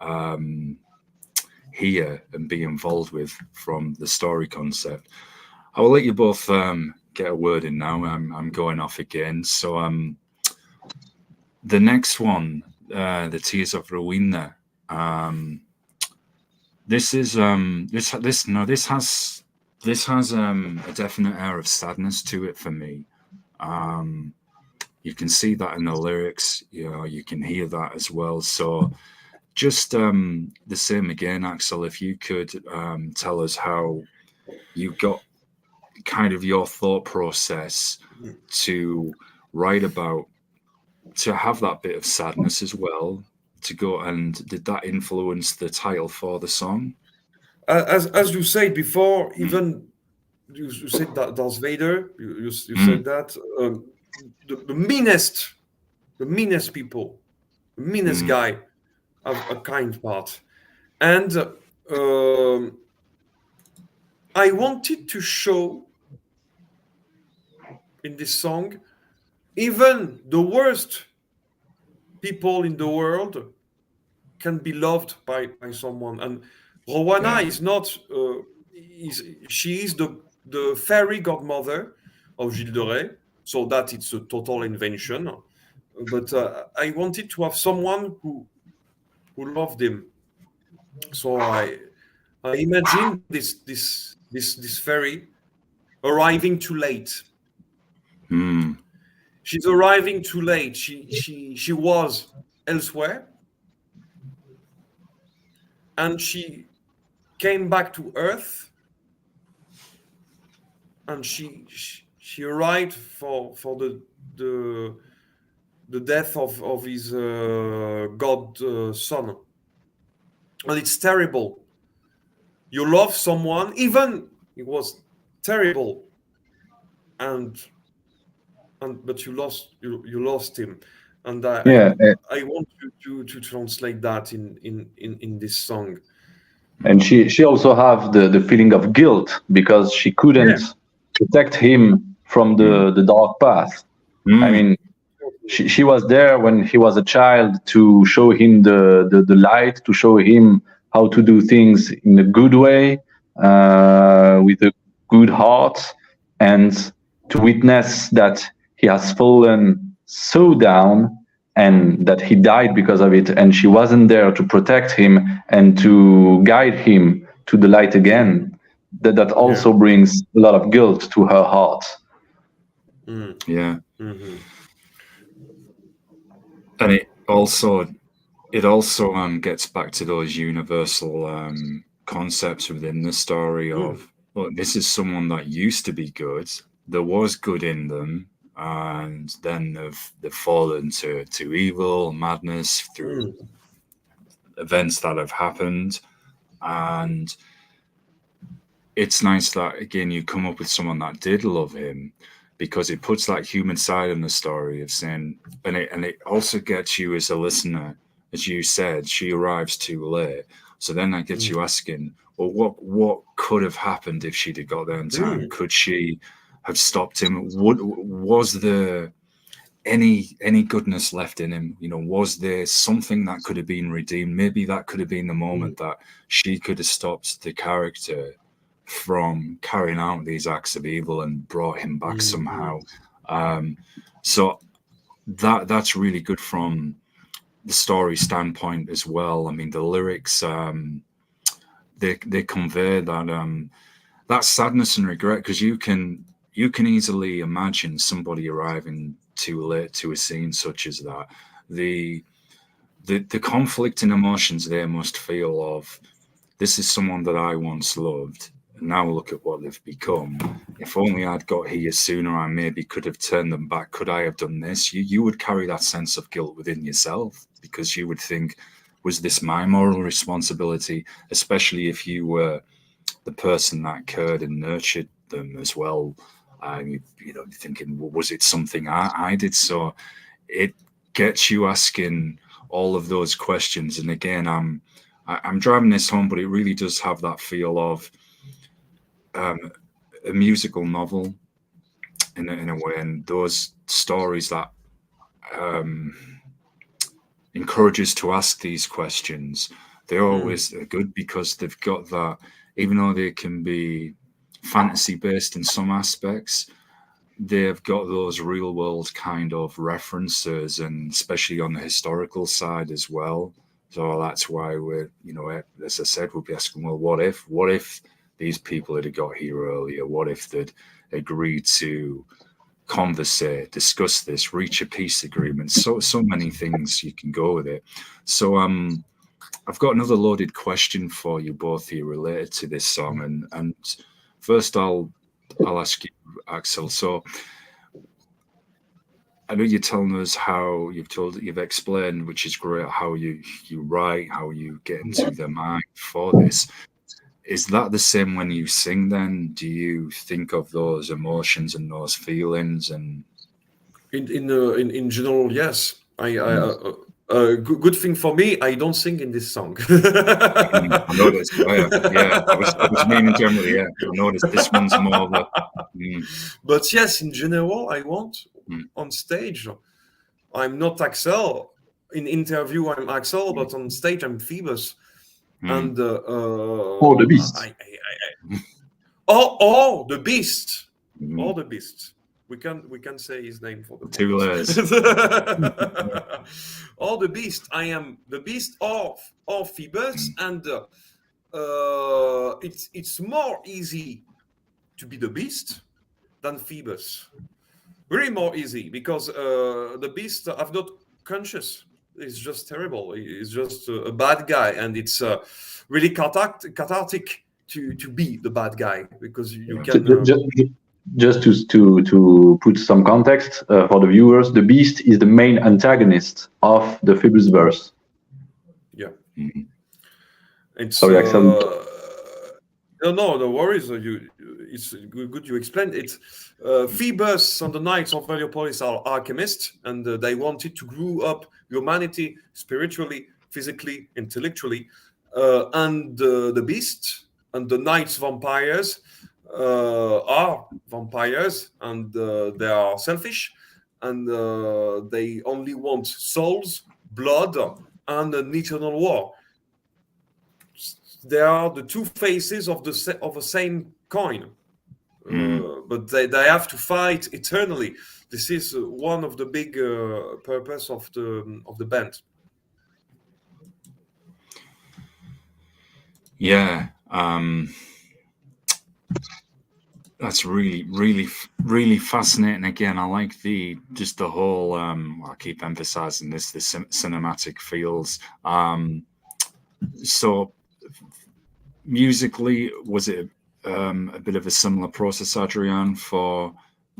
hear and be involved with from the story concept. I will let you both get a word in now. I'm going off again. So the next one, the Tears of Rowena. This is this has a definite air of sadness to it for me. You can see that in the lyrics, you know, you can hear that as well. So just the same again, Axel, if you could tell us how you got kind of your thought process to write about, to have that bit of sadness as well, to go, and did that influence the title for the song? As you said before, even you said that Darth Vader, you said that the meanest people, the meanest guy have a kind part. And I wanted to show in this song, even the worst people in the world can be loved by someone. And Rowena is not, she is the fairy godmother of Gilles de Rais, so that it's a total invention. But I wanted to have someone who loved him. So I imagined this fairy arriving too late. She's arriving too late. She was elsewhere, and she came back to Earth, and she arrived for the death of his godson. And it's terrible. You love someone, even it was terrible, but you lost him. And I want you to translate that in this song. And she also have the feeling of guilt because she couldn't protect him from the dark path. I mean, she was there when he was a child to show him the light, to show him how to do things in a good way, with a good heart, and to witness that he has fallen so down and that he died because of it, and she wasn't there to protect him and to guide him to the light again. That also brings a lot of guilt to her heart. Yeah. And it also gets back to those universal concepts within the story of, well, this is someone that used to be good. There was good in them. and then they've fallen to evil, madness through events that have happened. And it's nice that, again, you come up with someone that did love him, because it puts that human side in the story of saying, and it also gets you as a listener, as you said, she arrives too late. So then that gets you asking, well, what could have happened if she'd have got there in time? Could she have stopped him? Was there any goodness left in him? You know, was there something that could have been redeemed? Maybe that could have been the moment that she could have stopped the character from carrying out these acts of evil and brought him back somehow. So that's really good from the story standpoint as well. I mean, the lyrics, they convey that sadness and regret, because you can easily imagine somebody arriving too late to a scene such as that. The conflicting emotions they must feel of, this is someone that I once loved, and now look at what they've become. If only I'd got here sooner, I maybe could have turned them back. Could I have done this? You would carry that sense of guilt within yourself, because you would think, was this my moral responsibility? Especially if you were the person that cared and nurtured them as well. You know, thinking, well, was it something I did? So it gets you asking all of those questions. And again, I'm driving this home, but it really does have that feel of a musical novel in a way, and those stories that encourage us to ask these questions, they're always good, because they've got that, even though they can be fantasy based in some aspects, they've got those real world kind of references, and especially on the historical side as well. So that's why we're, you know, as I said, we'll be asking, well, what if these people had got here earlier? What if they'd agreed to conversate, discuss this, reach a peace agreement? So many things you can go with it. So I've got another loaded question for you both here related to this song, and first I'll ask you, Axel. So I know you're telling us how you've explained, which is great, how you write, how you get into the mind for this. Is that the same when you sing then? Do you think of those emotions and those feelings? And in general, yes. Good thing for me, I don't sing in this song. I noticed. Yeah, I was meaning generally. Yeah, I noticed this one's more of a. But yes, in general, I want on stage. I'm not Axel. In interview, I'm Axel, but on stage, I'm Phoebus. And the beast. Or the beast. Or the beast. We can say his name for the Two letters. Or the beast. I am the beast of Phoebus, and it's more easy to be the beast than Phoebus. Very more easy, because the beast have not conscious. It's just terrible. It's just a bad guy, and it's really cathartic to be the bad guy, because you can. Just to put some context for the viewers, the beast is the main antagonist of the Phoebus verse. Yeah. It's, Sorry, Axel. No worries. It's good you explained it. Phoebus and the Knights of Heliopolis are alchemists, and they wanted to grow up humanity spiritually, physically, intellectually. And the beast and the Knights vampires are vampires, and they are selfish, and they only want souls, blood, and an eternal war. They are the two faces of the same coin, but they have to fight eternally. This is one of the big purpose of the band. Yeah, that's really fascinating. Again, I like the whole. I keep emphasizing this, the cinematic feels. So musically, was it a bit of a similar process, Adrien, for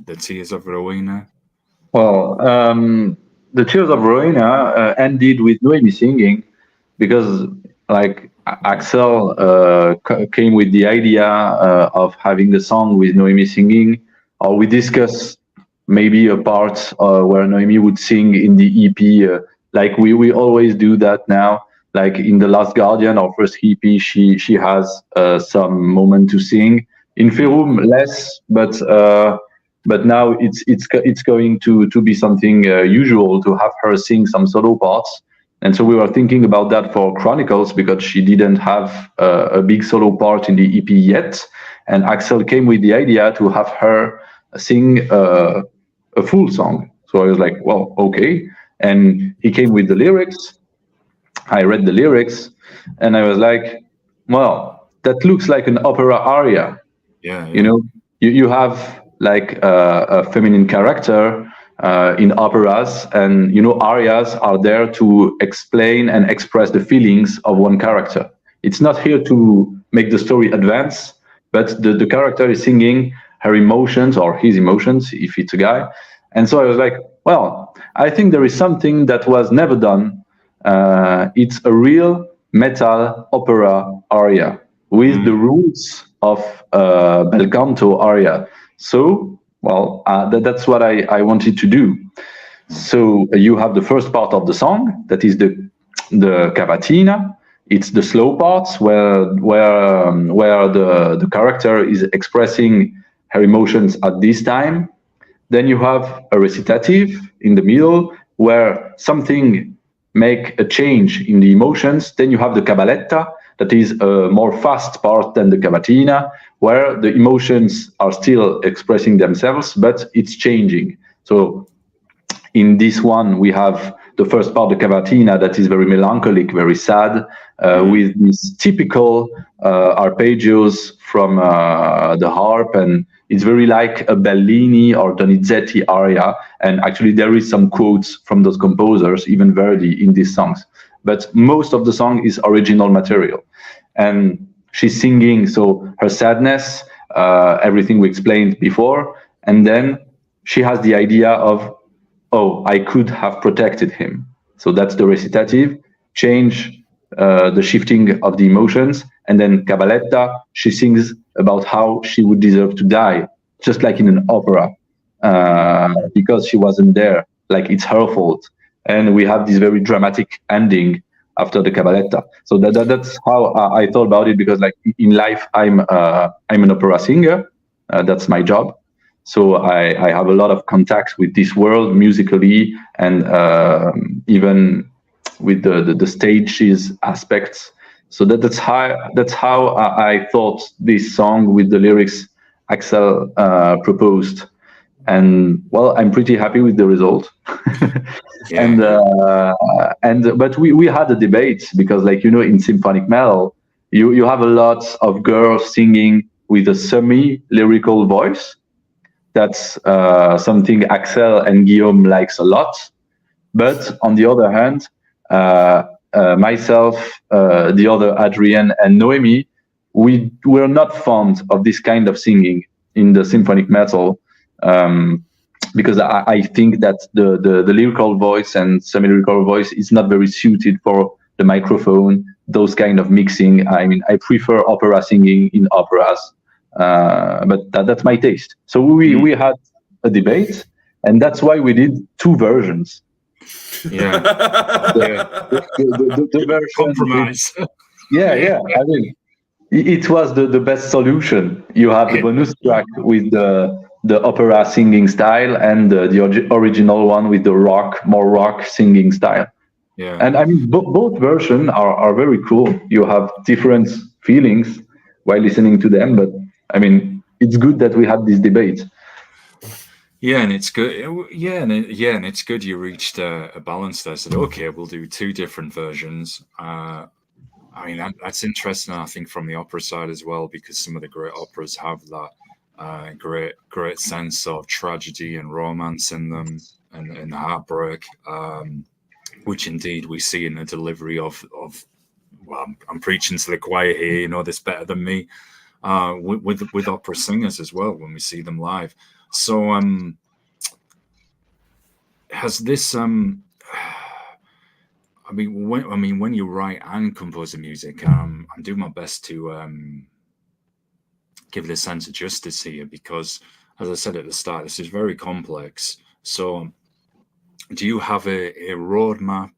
the Tears of Rowena? Well, the Tears of Rowena ended with Noemi singing because, like, Axel came with the idea of having the song with Noemi singing, or we discussed maybe a part where Noemi would sing in the EP, like we always do that now. Like in The Last Guardian, our first EP, she has some moment to sing. In Ferum, less, but now it's going to be something usual to have her sing some solo parts. And so we were thinking about that for Chronicles because she didn't have a big solo part in the EP yet. And Axel came with the idea to have her sing a full song. So I was like, well, okay. And he came with the lyrics. I read the lyrics and I was like, well, that looks like an opera aria. Yeah, yeah. You know, you have like a feminine character in operas, and you know, arias are there to explain and express the feelings of one character. It's not here to make the story advance, but the character is singing her emotions or his emotions if it's a guy. And so I was like, well, I think there is something that was never done. It's a real metal opera aria with the roots of bel canto aria. So, well, that's what I wanted to do. So you have the first part of the song, that is the cavatina. It's the slow parts where the character is expressing her emotions at this time. Then you have a recitative in the middle where something make a change in the emotions. Then you have the cabaletta, that is a more fast part than the cavatina, where the emotions are still expressing themselves, but it's changing. So in this one, we have the first part, the cavatina, that is very melancholic, very sad, with these typical arpeggios from the harp, and it's very like a Bellini or Donizetti aria. And actually, there is some quotes from those composers, even Verdi, in these songs. But most of the song is original material. And she's singing, so her sadness, everything we explained before, and then she has the idea of, oh, I could have protected him. So that's the recitative, change the shifting of the emotions, and then cabaletta, she sings about how she would deserve to die, just like in an opera, because she wasn't there, like it's her fault. And we have this very dramatic ending after the cabaletta. So that's how I thought about it, because like in life, I'm an opera singer. That's my job. So I have a lot of contacts with this world musically, and even with the stages aspects. So that's how I thought this song with the lyrics Axel proposed. And well, I'm pretty happy with the result. Yeah. But we had a debate, because, like, you know, in symphonic metal, you have a lot of girls singing with a semi-lyrical voice. That's something Axel and Guillaume likes a lot. But on the other hand, myself, the other Adrien, and Noemi, we're not fond of this kind of singing in the symphonic metal, because I think that the lyrical voice and semi-lyrical voice is not very suited for the microphone, those kind of mixing. I mean, I prefer opera singing in operas, but that's my taste. So we had a debate, and that's why we did two versions. Yeah. The version Compromise. yeah. I mean, it was the best solution. You have the bonus track with the opera singing style, and the original one with the more rock singing style. Yeah. And I mean, both versions are very cool. You have different feelings while listening to them, but I mean, it's good that we had this debate. Yeah, and it's good. And it's good you reached a balance there. Said, okay, we'll do two different versions. I mean, that's interesting, I think, from the opera side as well, because some of the great operas have that great sense of tragedy and romance in them, and heartbreak, which indeed we see in the delivery of. Well, I'm preaching to the choir here. You know this better than me. With opera singers as well when we see them live. So has this when you write and compose the music, I'm doing my best to give it a sense of justice here, because, as I said at the start, this is very complex. So, do you have a roadmap,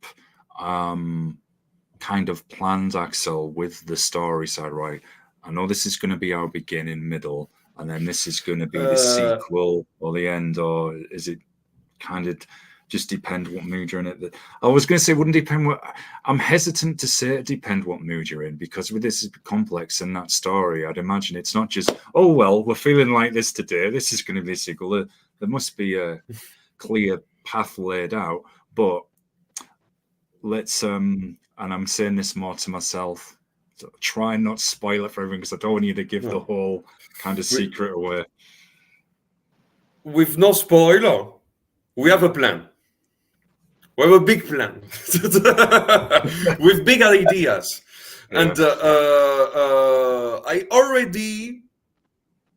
kind of planned, Axel, with the story side, right? I know this is going to be our beginning, middle, and then this is going to be the sequel or the end, or is it kind of just depend what mood you're in? I was going to say wouldn't depend what. I'm hesitant to say it depend what mood you're in, because with this is complex and that story, I'd imagine it's not just, oh well, we're feeling like this today, this is going to be a sequel. There must be a clear path laid out. But let's and I'm saying this more to myself, so try and not spoil it for everyone, because I don't want you to give the whole kind of secret away. With no spoiler, we have a plan. We have a big plan with big ideas. Yeah. And I already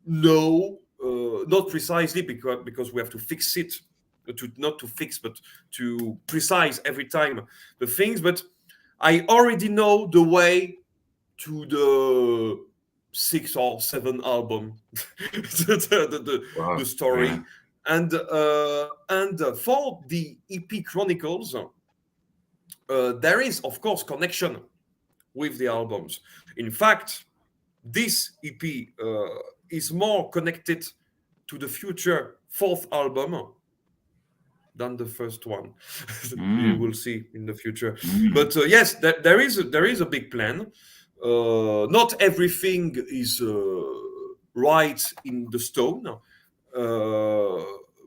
know, not precisely because we have to fix it, not to fix, but to precise every time the things. But I already know the way to the 6 or 7 album, the story. Yeah. And for the EP Chronicles, there is, of course, connection with the albums. In fact, this EP is more connected to the future 4th album than the first one. You will see in the future. But yes, there is a big plan. Not everything is right in the stone.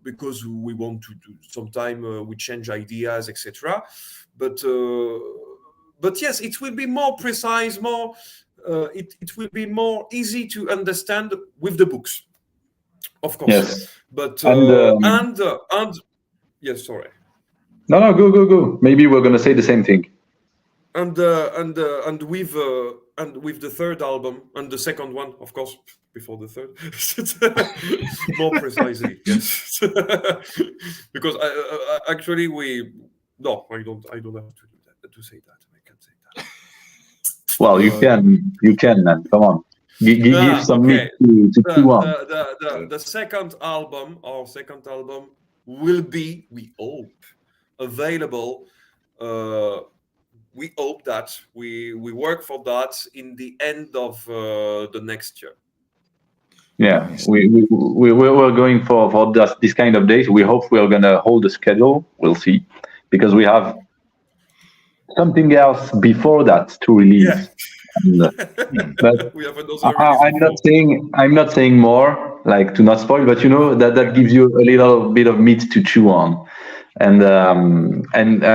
Because we want to do, sometimes we change ideas, etc. But yes, it will be more precise, more. It will be more easy to understand with the books, of course. Yes. But yes, sorry. No, go. Maybe we're gonna say the same thing. And with the 3rd album and the 2nd one, of course, before the 3rd, more precisely, yes. Because actually I don't have to do that, to say that. I can't say that. Well, you can, man. Come on, give some meat to chew on. The 2nd album, our 2nd album, will be, we hope, available. We hope that we work for that in the end of the next year. Yeah, we're going for this kind of days. We hope we're gonna hold the schedule. We'll see, because we have something else before that to release. Yeah. But we have another I'm not saying more, like, to not spoil, but that gives you a little bit of meat to chew on. And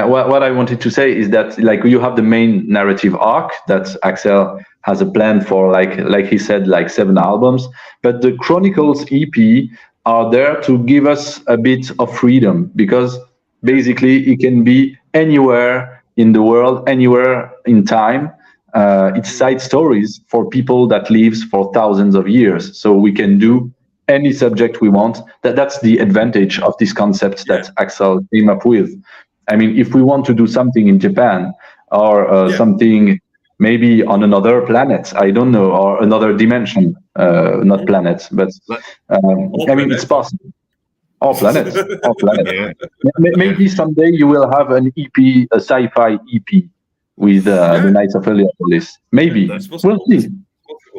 what I wanted to say is that, like, you have the main narrative arc that Axel has a plan for, like he said, like 7 albums, but the Chronicles EP are there to give us a bit of freedom, because basically it can be anywhere in the world, anywhere in time. It's side stories for people that lives for thousands of years, so we can do any subject we want. That's the advantage of this concept that Axel came up with. I mean, if we want to do something in Japan, or something maybe on another planet, I don't know, or another dimension, not planet, but I mean, it's possible. All planets. Yeah. Maybe someday you will have an EP, a sci-fi EP with the Knights of Heliopolis. Maybe. We'll see.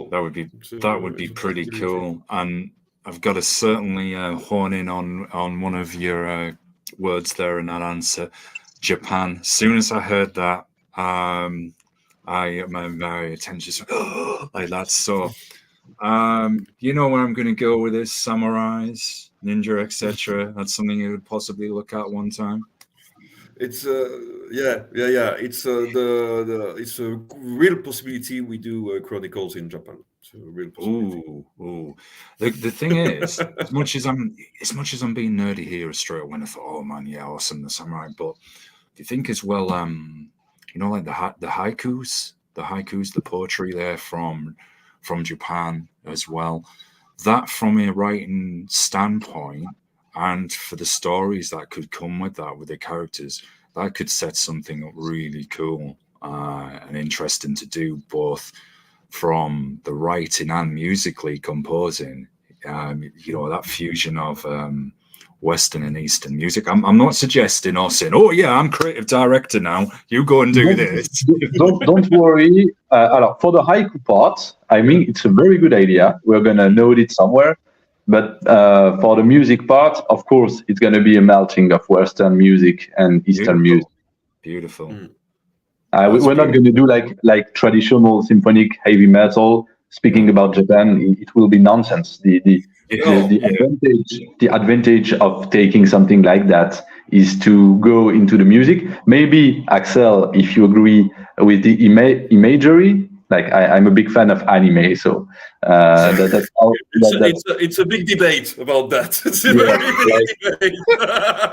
That would be pretty cool. And I've got to certainly hone in on one of your words there in that answer, Japan. As soon as I heard that, my very attention like that. So, you know where I'm going to go with this? Samurais, ninja, etc. That's something you would possibly look at one time. It's It's it's a real possibility. We do Chronicles in Japan. It's a real possibility. Ooh. The thing is, as much as I'm being nerdy here straight away, I thought, oh man, yeah, awesome, the samurai. But do you think as well, like the haikus, the poetry there from Japan as well, that from a writing standpoint, and for the stories that could come with that, with the characters, that could set something up really cool and interesting to do, both from the writing and musically composing. That fusion of Western and Eastern music. I'm not suggesting or saying, oh yeah, I'm creative director now, you go and do this. Don't worry. For the haiku part, I mean, it's a very good idea. We're gonna note it somewhere. But for the music part, of course, it's gonna be a melting of Western music and Eastern music. Beautiful. We're not going to do like traditional symphonic heavy metal. Speaking about Japan, it will be nonsense. The advantage of taking something like that is to go into the music. Maybe Axel, if you agree with the imagery, like I'm a big fan of anime, so it's a big debate about that. It's a very big debate.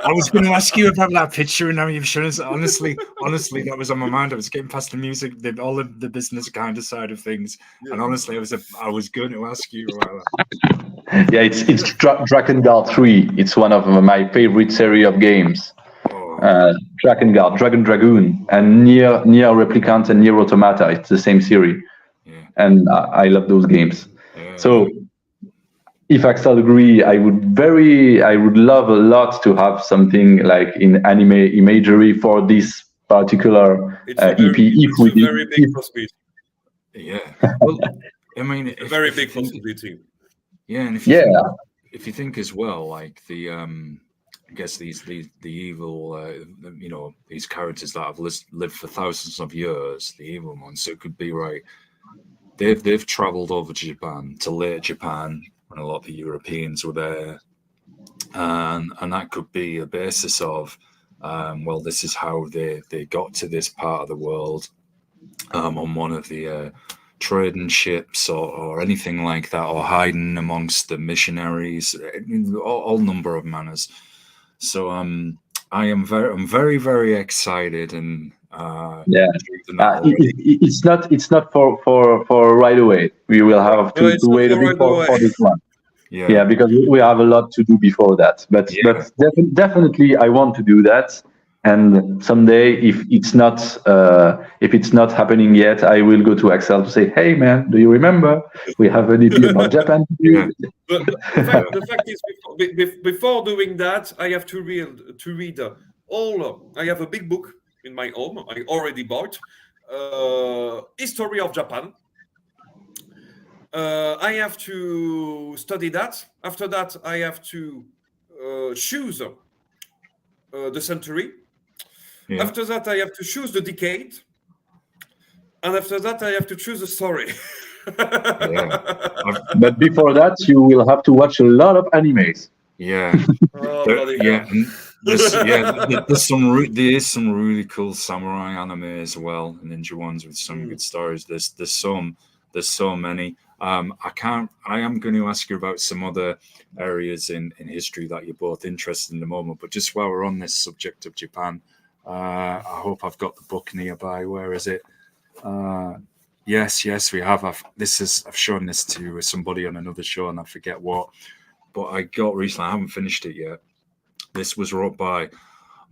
I was going to ask you about that picture, and now you've shown us. Honestly, that was on my mind. I was getting past the music, all of the business kind of side of things, and honestly, I was going to ask you about that. Yeah, it's Drakengard 3. It's one of my favorite series of games. Drakengard, Dragon Dragoon, and Nier Replicant and Nier Automata. It's the same series, and I love those games. So, if Axel agree, I would love a lot to have something like in anime imagery for this particular EP. It's a very big possibility. Yeah, well, I mean, a very big possibility. Yeah, and if you think as well, like the I guess the evil, these characters that have lived for thousands of years, the evil ones. So it could be right. They've travelled over to Japan, to late Japan, when a lot of the Europeans were there, and that could be a basis of, this is how they got to this part of the world, on one of the trading ships or anything like that, or hiding amongst the missionaries, all number of manners. So I'm very, very excited, and it's not for right away. We will have to wait a bit for this one. Yeah, because we have a lot to do before that. But definitely, I want to do that. And someday, if it's not happening yet, I will go to Axel to say, "Hey, man, do you remember we have an EP about Japan?" But the fact is, before doing that, I have to read all. I have a big book in my home. I already bought History of Japan. I have to study that. After that, I have to choose the century. Yeah. After that, I have to choose the decade. And after that, I have to choose a story. But before that, you will have to watch a lot of animes. Yeah. There's some really cool samurai anime as well, ninja ones with some good stories. There's so many. I am going to ask you about some other areas in history that you're both interested in the moment. But just while we're on this subject of Japan, I hope I've got the book nearby. Where is it? Yes, we have. I've shown this to somebody on another show, and I forget what. But I got recently. I haven't finished it yet. This was wrote by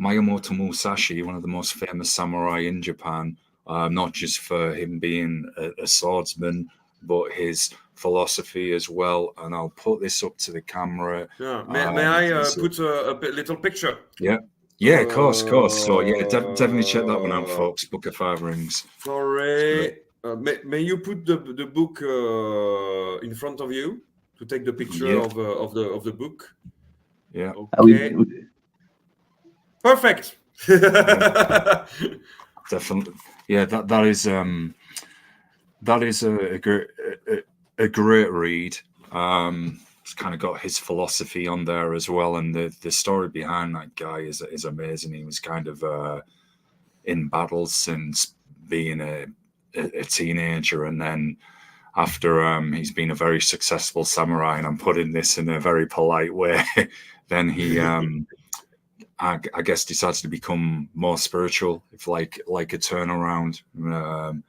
Miyamoto Musashi, one of the most famous samurai in Japan. Not just for him being a swordsman, but his philosophy as well. And I'll put this up to the camera. Yeah. May I put a little picture? Yeah, of course. So definitely check that one out, folks. Book of Five Rings. Sorry. May you put the book in front of you to take the picture of the book? Yeah. Okay. Perfect. Definitely. Yeah, that is a great read. It's kind of got his philosophy on there as well, and the story behind that guy is amazing. He was kind of in battle since being a teenager, and then after he's been a very successful samurai, and I'm putting this in a very polite way, then he I guess decided to become more spiritual, if like a turnaround, and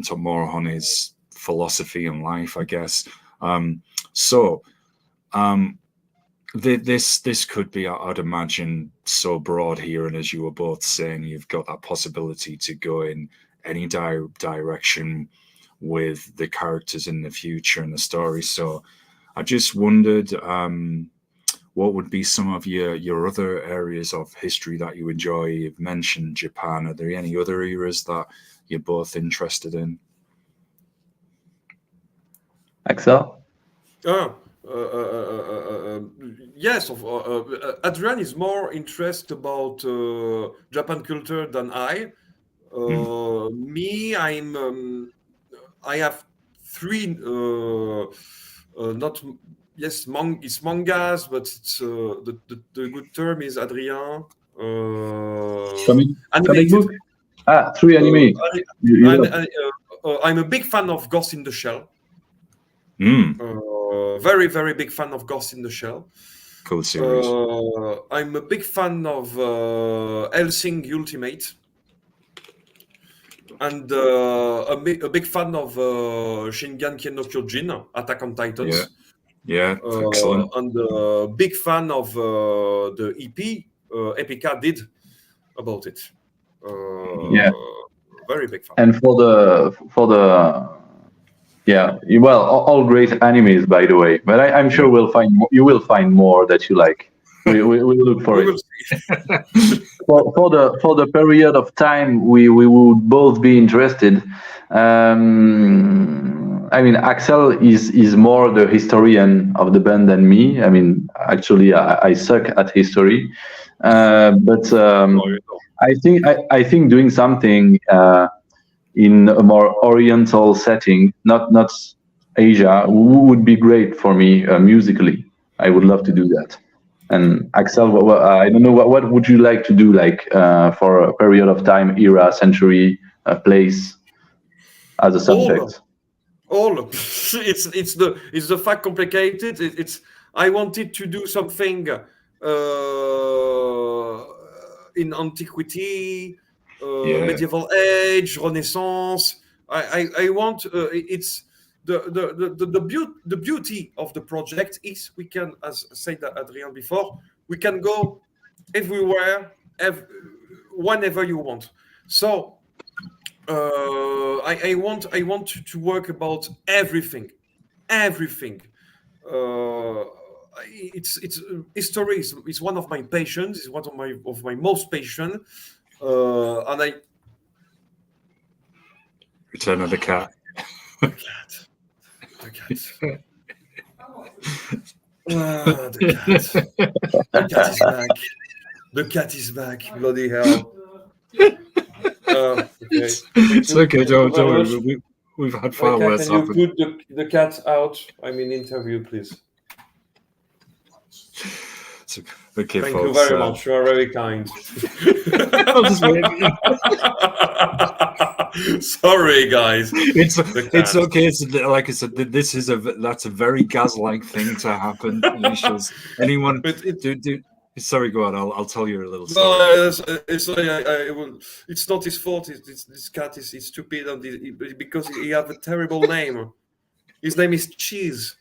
took more on his philosophy and life, I guess. this could be, I'd imagine, so broad here, and as you were both saying, you've got that possibility to go in any direction with the characters in the future and the story. So I just wondered, what would be some of your other areas of history that you enjoy? You've mentioned Japan. Are there any other eras that you're both interested in? Axel? Yes, Adrien is more interested about Japan culture than I. Me, I have three, not yes, it's mangas, but it's the good term is Adrien. Comic book? Three anime. I'm a big fan of Ghost in the Shell. Mm. Very, very big fan of Ghost in the Shell. Cool series. I'm a big fan of Hellsing Ultimate. And a big fan of Shingeki no Kyojin, Attack on Titans. Yeah, excellent. And a big fan of the EP Epica did about it. Very big fan. And for the well, all great animes, by the way. But I'm sure you will find more that you like. We'll look for it. For the period of time we would both be interested. I mean, Axel is more the historian of the band than me. I mean, actually, I suck at history, but I think doing something in a more Oriental setting, not Asia, would be great for me musically. I would love to do that. And Axel, I don't know, what would you like to do, like for a period of time, era, century, place, as a subject? All. It's the fact complicated. I wanted to do something in antiquity, medieval age, Renaissance. I want it's. The beauty of the project is we can, as said Adrien before, we can go everywhere, whenever you want. So I want to work about everything. It's history is one of my passions. It's one of my most passion, and I. Return of the Cat. The cat. The cat is back. The cat is back. Bloody hell. Okay. It's okay, don't worry. We've had far worse. Can you put the cat out? I'm in interview, please. Okay, thank folks, you very much. You are very kind. I'll just wait. Sorry, guys. It's okay. It's like I said. That's a very Gaz-like thing to happen. Anyone do. Sorry, go on. I'll tell you a little story. No, it's not his fault. This cat is stupid, and because he have a terrible name. His name is Cheese.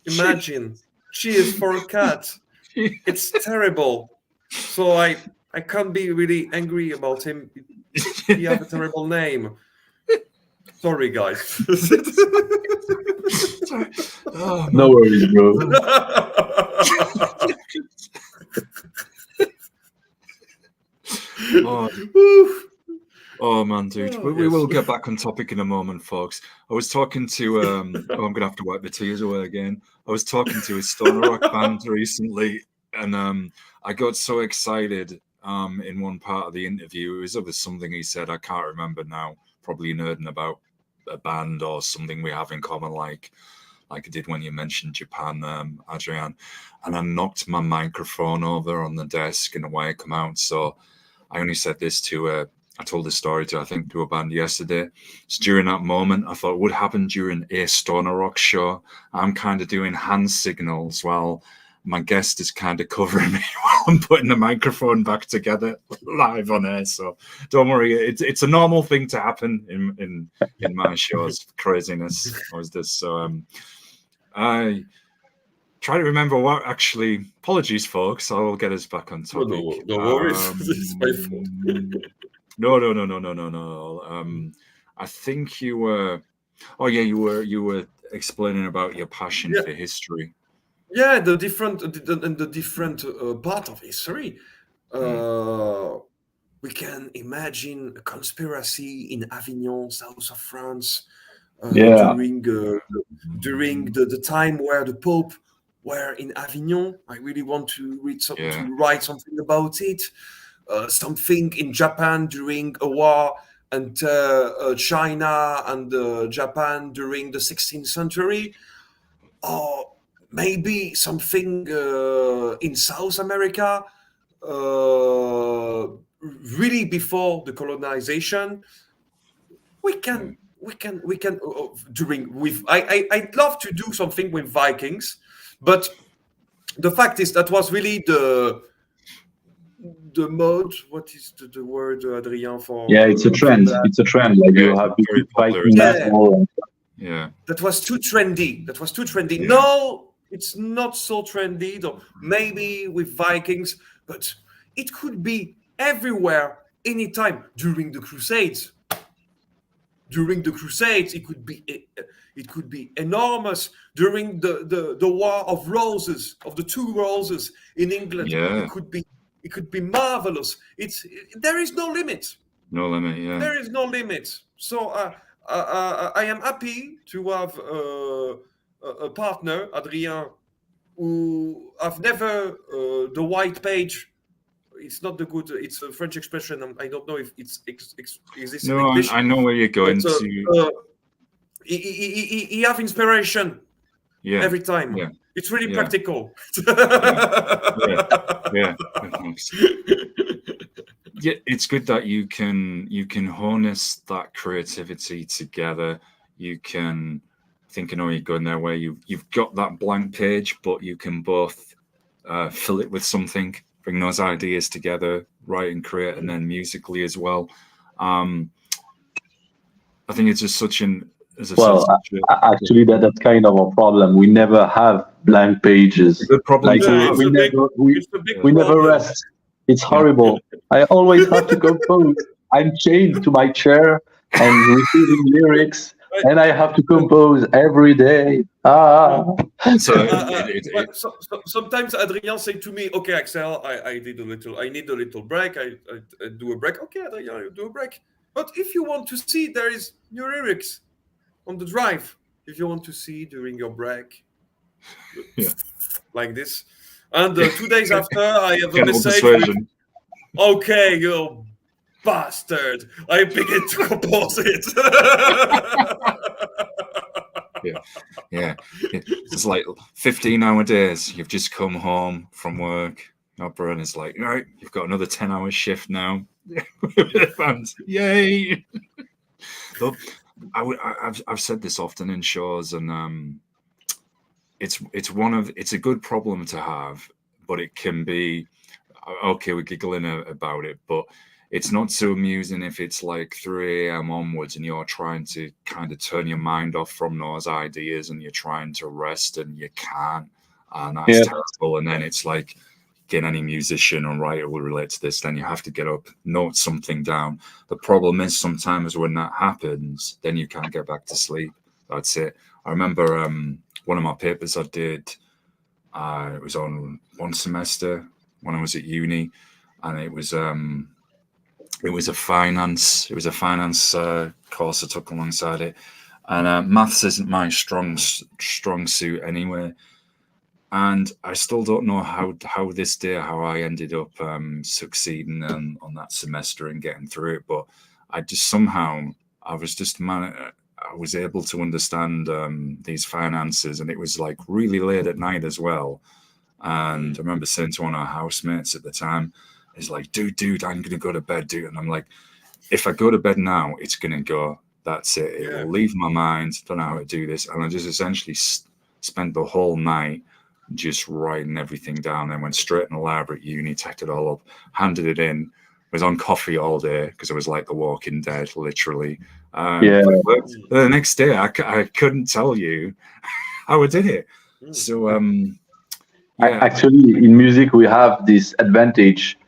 Imagine Cheese for a cat. It's terrible. So I can't be really angry about him. He have a terrible name. Sorry, guys. Oh, no worries, bro. Oh man, dude. We will get back on topic in a moment, folks. I was talking to I'm gonna have to wipe the tears away again. I was talking to a stoner rock band recently, and I got so excited in one part of the interview. It was over something he said, I can't remember now, probably nerding about a band or something we have in common, like I did when you mentioned Japan, Adrien, and I knocked my microphone over on the desk and away I come out. So I only said this to I told this story to a band yesterday. So during that moment, I thought, what happened during a stoner rock show? I'm kind of doing hand signals while my guest is kind of covering me while I'm putting the microphone back together live on air. So don't worry, it's a normal thing to happen in my shows. Craziness was this. So try to remember what actually. Apologies, folks. I will get us back on topic. No worries. This is my fault. No. I think you were. Oh yeah, you were explaining about your passion for history. Yeah, the different part of history. We can imagine a conspiracy in Avignon, south of France, during the time where the Pope were in Avignon. I really want to write something about it. Something in Japan during a war, and China and Japan during the 16th century, or maybe something in South America, really before the colonization. I'd love to do something with Vikings, but the fact is that was really the mode. What is the word, Adrien, for? Yeah, it's a trend. It's a trend. Like you have Viking metal. Yeah. That was too trendy. Yeah. No, it's not so trendy, though. Maybe with Vikings, but it could be everywhere, anytime. During the Crusades, it could be enormous. During the War of Roses, of the Two Roses in England, it could be marvelous. There is no limit. No limit. Yeah. There is no limit. So I am happy to have a partner, Adrien, who I've never the white page. It's not the good. It's a French expression. I don't know if it's exists in English. I know where you're going to. He have inspiration. Yeah. Every time. Yeah. It's really practical. Yeah. Yeah, it's good that you can harness that creativity together. You can think, I know you're going there, where you've got that blank page, but you can both fill it with something, bring those ideas together, write and create, and then musically as well. I think it's just such an actually, that's kind of a problem. We never have blank pages. The problem, we never rest. It's horrible. I always have to compose. I'm chained to my chair and receiving lyrics, and I have to compose every day. Sometimes Adrien say to me, "Okay, Axel, I need a little break. I do a break. Okay, Adrien, you do a break. But if you want to see, there is new lyrics on the drive. If you want to see during your break, like this." And 2 days after, I have a message with, "Okay, you bastard." I begin to compose it. Yeah. It's like 15-hour days. You've just come home from work. Your brain is like, right, you've got another 10-hour shift now. Yay! But I've said this often in shows, and it's a good problem to have, but it can be okay. We're giggling about it, but it's not so amusing if it's like 3 a.m. onwards and you're trying to kind of turn your mind off from those ideas and you're trying to rest and you can't, and that's terrible. And then it's like, again, any musician or writer will relate to this. Then you have to get up, note something down. The problem is sometimes when that happens, then you can't get back to sleep. That's it. I remember one of my papers I did, it was on one semester when I was at uni, and it was a finance course I took alongside it, and maths isn't my strong suit anyway, and I still don't know how I ended up succeeding on that semester and getting through it, but I just somehow I was able to understand these finances, and it was like really late at night as well. And I remember saying to one of our housemates at the time, he's like, dude, I'm going to go to bed, dude. And I'm like, if I go to bed now, it's going to go. That's it. It will leave my mind. Don't know how to do this. And I just essentially spent the whole night just writing everything down, and went straight in the library at uni, typed it all up, handed it in. Was on coffee all day because I was like The Walking Dead, literally. The next day, I couldn't tell you how I did it. So Actually, in music, we have this advantage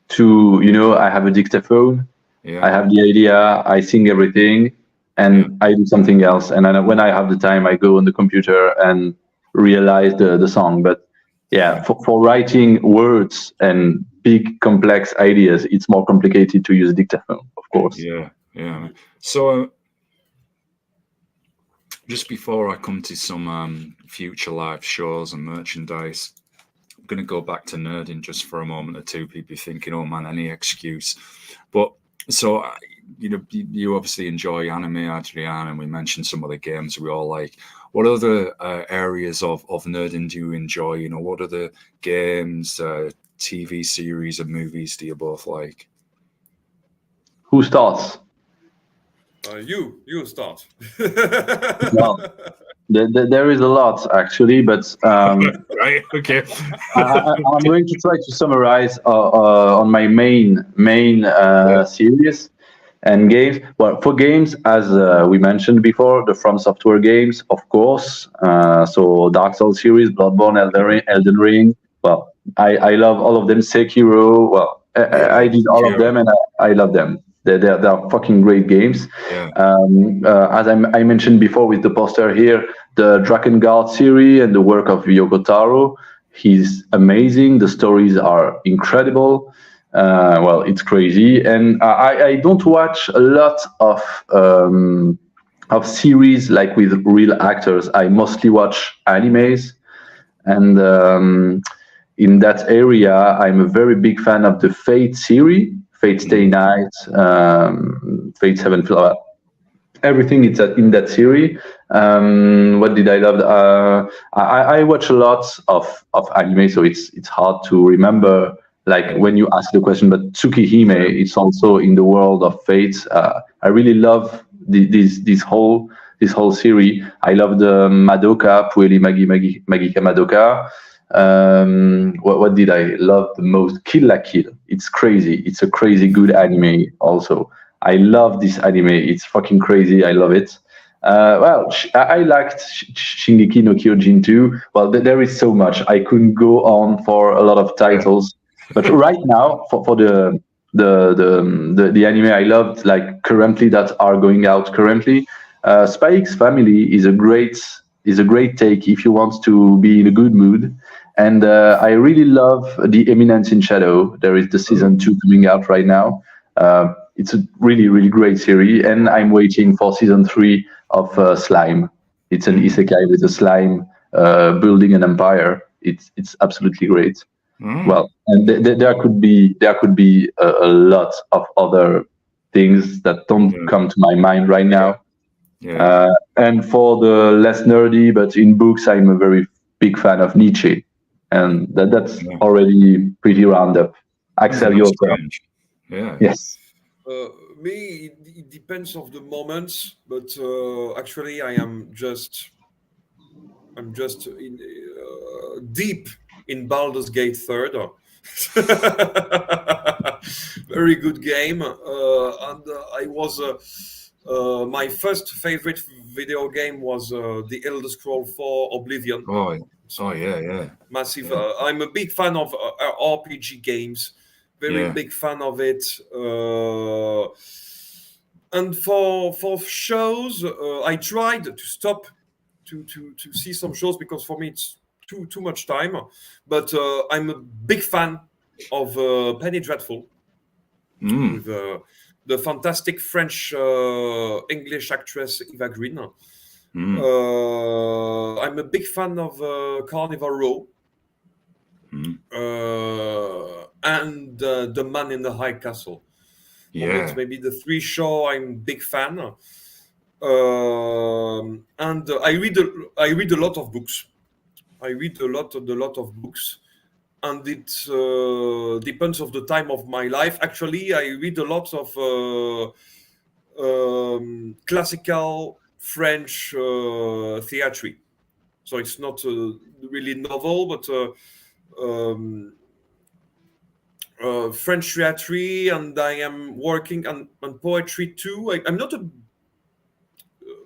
to, I have a dictaphone, I have the idea, I sing everything, and I do something else. And then when I have the time, I go on the computer and realize the song. But yeah, for writing words and big complex ideas, it's more complicated to use dictaphone, of course. Yeah. So just before I come to some future live shows and merchandise, I'm going to go back to nerding just for a moment or two. People thinking, oh man, any excuse. But so, you obviously enjoy anime, Adrien, and we mentioned some of the games we all like. What other areas of nerding do you enjoy? What other games, TV series, and movies do you both like? Who starts? You start. Well, there is a lot actually, but right, okay. I'm going to try to summarize on my main series and games. Well, for games, as we mentioned before, the From Software games, of course. So Dark Souls series, Bloodborne, Elden Ring. Well, I love all of them. Sekiro. Well, I did all of them, and I love them. They're fucking great games. Yeah. As I mentioned before with the poster here, the Drakengard series and the work of Yoko Taro, he's amazing. The stories are incredible. Well, it's crazy, and I don't watch a lot of series like with real actors. I mostly watch animes, and in that area, I'm a very big fan of the Fate series, Fate Stay Night, Fate Seven. Everything is in that series. What did I love? I watch a lot of anime, so it's hard to remember. Like when you ask the question, but Tsukihime, it's also in the world of Fate. I really love this whole series. I love the Madoka, Pueli Magika Madoka. What did I love the most? Kill la Kill. It's crazy. It's a crazy good anime also. I love this anime. It's fucking crazy. I love it. Well, I liked Shingeki no Kyojin too. Well, there is so much. I couldn't go on for a lot of titles. But right now, for the anime I loved, like currently that are going out currently, Spy X Family is a great take if you want to be in a good mood. And I really love The Eminence in Shadow. There is the season 2 coming out right now. It's a really, really great series, and I'm waiting for season 3 of Slime. It's an isekai with a slime building an empire. It's absolutely great. Well, and there could be a lot of other things that don't come to my mind right now. And for the less nerdy, but in books, I'm a very big fan of Nietzsche, and that's already pretty round up. Axel, your turn. Yeah. Yes. Me, it depends of the moments, but actually, I'm just in deep in Baldur's Gate 3rd. Very good game, and I was my first favorite video game was the Elder Scrolls 4 Oblivion. Oh yeah. Massive. I'm a big fan of RPG games. Very big fan of it. And for shows, I tried to stop to see some shows because for me it's too much time. But I'm a big fan of Penny Dreadful with the fantastic French English actress Eva Green. I'm a big fan of Carnival Row and The Man in the High Castle. It's maybe the 3 show I'm big fan. And I read a lot of books. I read a lot of books, and it depends of the time of my life. Actually, I read a lot of classical French theatre. So it's not really novel, but French theatre, and I am working on poetry too. I'm not a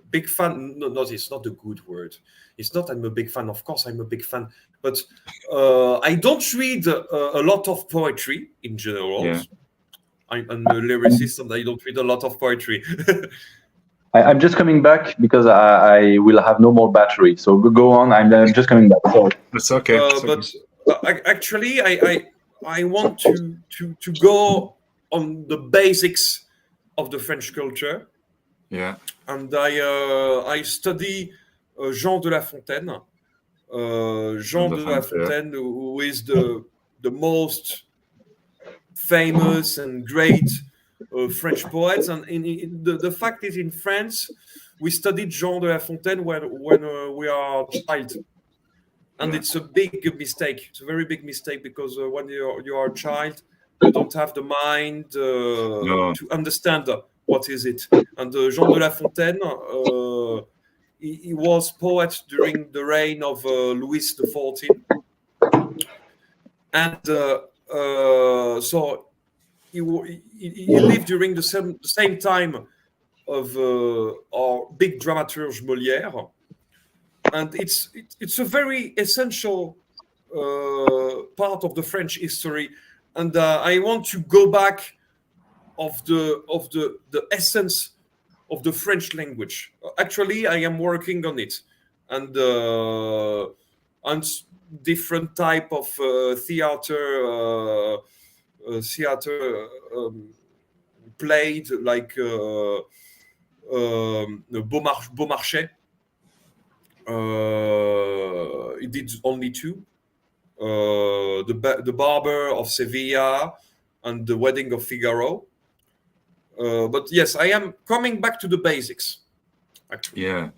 big fan. No, it's not a good word. It's not. I'm a big fan. Of course, I'm a big fan. But I don't read a lot of poetry in general. Yeah. I'm a lyricist, and I don't read a lot of poetry. I'm just coming back because I will have no more battery. So go on. I'm just coming back. Sorry. It's okay. But actually, I want to go on the basics of the French culture. Yeah. And I study Jean de La Fontaine. Jean de La Fontaine, who is the most famous and great French poet. And the fact is, in France, we studied Jean de La Fontaine when we are a child. And it's a big mistake. It's a very big mistake because when you are a child, you don't have the mind to understand what is it. And Jean de La Fontaine, he was poet during the reign of Louis XIV. And so he lived during the same time of our big dramaturge Molière. And it's a very essential part of the French history, and I want to go back of the essence of the French language. Actually, I am working on it, and different type of theater played, like Beaumarchais. He did only two, the Barber of Sevilla and the Wedding of Figaro. But yes, I am coming back to the basics, actually. Yeah.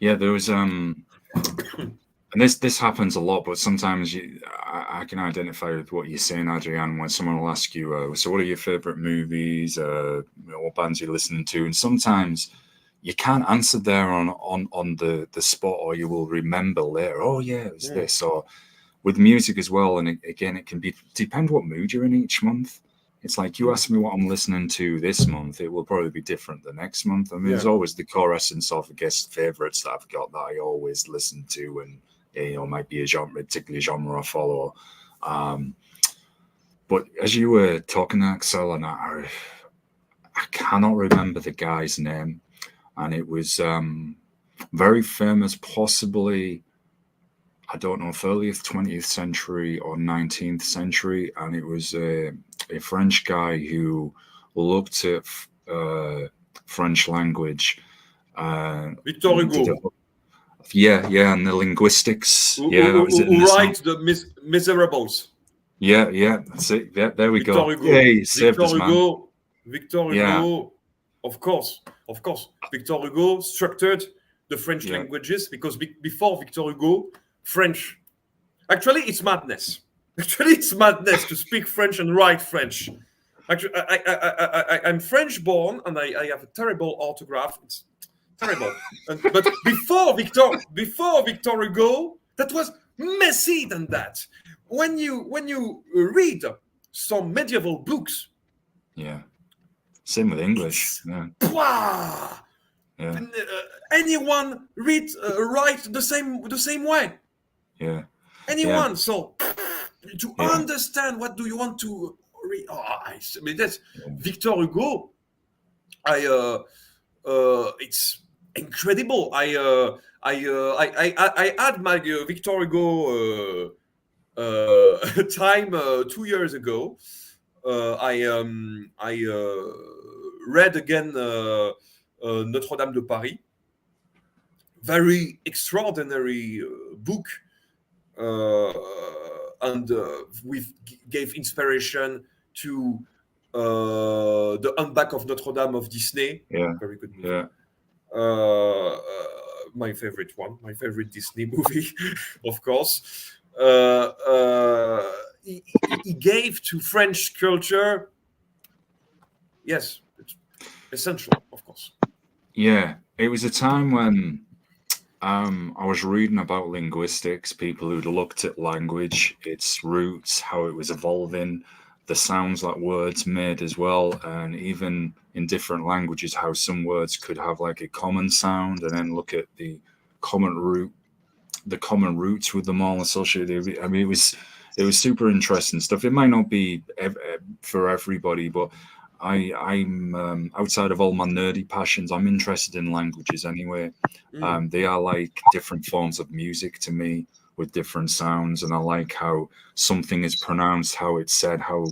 There was and this happens a lot, but sometimes I can identify with what you're saying, Adrien, when someone will ask you, so what are your favorite movies, what bands you're listening to, and sometimes you can't answer there on the spot, or you will remember later, oh yeah, it was this. Or with music as well, and again, it can depend what mood you're in each month. It's like you ask me what I'm listening to this month, it will probably be different the next month. I mean, there's always the core essence of guest favorites that I've got that I always listen to, and might be a particular genre I follow. But as you were talking, Axel, and I cannot remember the guy's name. And it was very famous, possibly, I don't know, if earliest 20th century or 19th century. And it was a French guy who looked at French language. Victor Hugo. And the linguistics. Who writes the Miserables. Yeah, that's it. Yeah, there we go. Hugo. Hey, Victor Hugo, of course. Victor Hugo structured the French languages, because before Victor Hugo, French. Actually, it's madness. To speak French and write French. Actually, I'm French born, and I have a terrible orthograph. It's terrible. But before Victor Hugo, that was messy than that. When you read some medieval books. Yeah. Same with English. Yeah. Anyone write the same way. Yeah. Anyone. Yeah. So to understand what do you want to read. I mean, that's Victor Hugo. It's incredible. I had my Victor Hugo time 2 years ago. I read again Notre Dame de Paris. Very extraordinary book, and we gave inspiration to the Hunchback of Notre Dame of Disney. Yeah, very good movie. Yeah. My favorite Disney movie, of course. He gave to French culture. Yes, it's essential, of course. Yeah, it was a time when I was reading about linguistics, people who'd looked at language, its roots, how it was evolving, the sounds that words made as well, and even in different languages, how some words could have like a common sound, and then look at the common roots with them all associated. I mean, it was super interesting stuff. It might not be for everybody, but I'm outside of all my nerdy passions, I'm interested in languages anyway. They are like different forms of music to me, with different sounds, and I like how something is pronounced, how it's said, how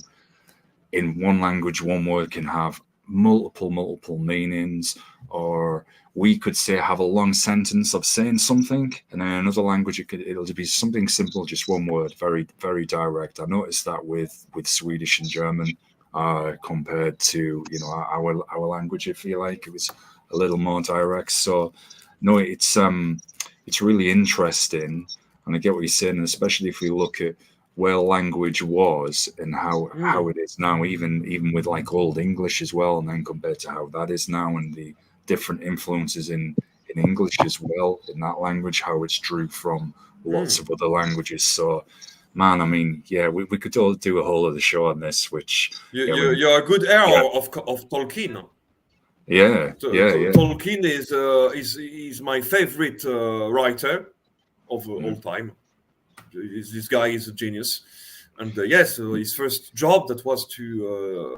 in one language one word can have multiple meanings, or we could say have a long sentence of saying something, and then in another language it'll be something simple, just one word, very, very direct. I noticed that with Swedish and German compared to, you know, our language. I feel like it was a little more direct. So no, it's really interesting. And I get what you're saying, and especially if we look at where language was and how it is now, even with like Old English as well, and then compared to how that is now, and the different influences in English as well, in that language, how it's drew from lots of other languages. So, man, I mean, yeah, we could all do a whole other show on this, which... You're a good hero of Tolkien. Yeah. Tolkien is my favorite writer of all time. This guy is a genius, and yes, his first job that was to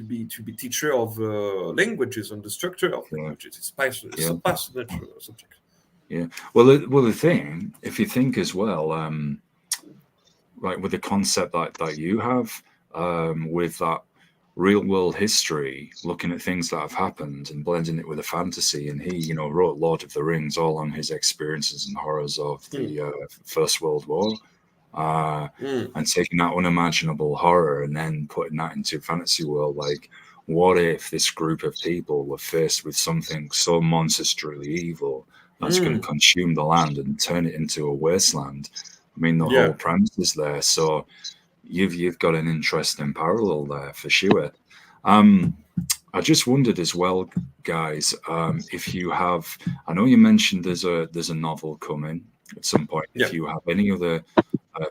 be teacher of languages and the structure of languages. It's a passionate subject. Yeah. Well, the thing, if you think as well, right, with the concept that you have, with that real world history, looking at things that have happened and blending it with a fantasy, and he, you know, wrote Lord of the Rings all on his experiences and horrors of the First World War, and taking that unimaginable horror and then putting that into fantasy world. Like, what if this group of people were faced with something so monstrously evil that's going to consume the land and turn it into a wasteland? I mean, the whole premise is there. So you've got an interesting parallel there for sure. I just wondered as well, guys, if you have, I know you mentioned there's a novel coming at some point. If you have any other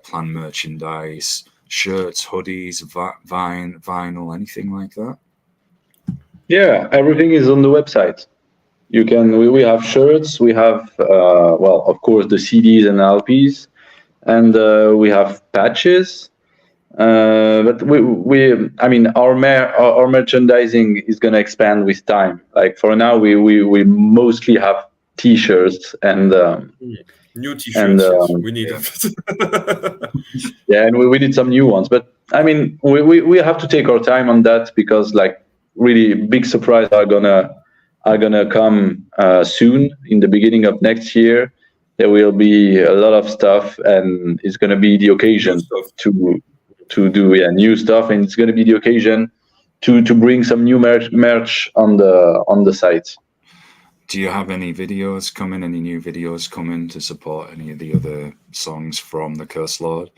planned merchandise, shirts, hoodies, vinyl, anything like that? Yeah, everything is on the website. You can. We have shirts. We have well, of course, the CDs and LPs, and we have patches. But I mean, our merchandising is going to expand with time. Like for now, we mostly have T-shirts and new T-shirts. Yes, we need them. Yeah, and we need some new ones. But I mean, we have to take our time on that, because like really big surprises are gonna come soon. In the beginning of next year, there will be a lot of stuff, and it's gonna be the occasion to do new stuff, and it's going to be the occasion to bring some new merch on the site. Do you have any videos coming? Any new videos coming to support any of the other songs from the Curse Lord?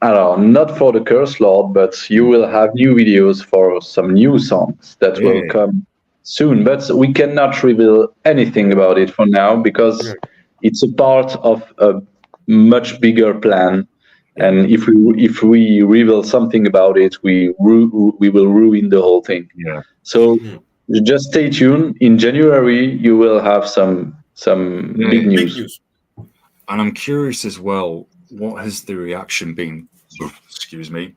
Not for the Curse Lord, but you will have new videos for some new songs that will come soon. But we cannot reveal anything about it for now, because it's a part of a much bigger plan. And if we reveal something about it, we will ruin the whole thing. Yeah. So just stay tuned. In January, you will have some big news. And I'm curious as well, what has the reaction been? Excuse me.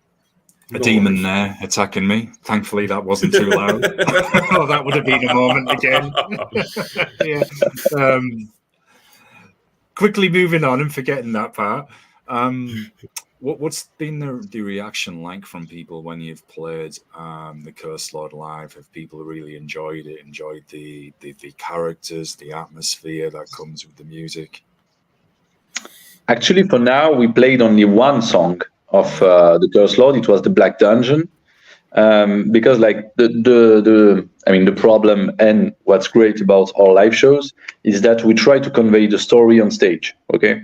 A demon there attacking me. Thankfully, that wasn't too loud. Oh, that would have been a moment again. Yeah. Quickly moving on and forgetting that part. What's been the reaction like from people when you've played the Curse Lord live? Have people really enjoyed it? Enjoyed the characters, the atmosphere that comes with the music? Actually, for now, we played only one song of the Curse Lord. It was the Black Dungeon, because like the problem, and what's great about our live shows is that we try to convey the story on stage. Okay.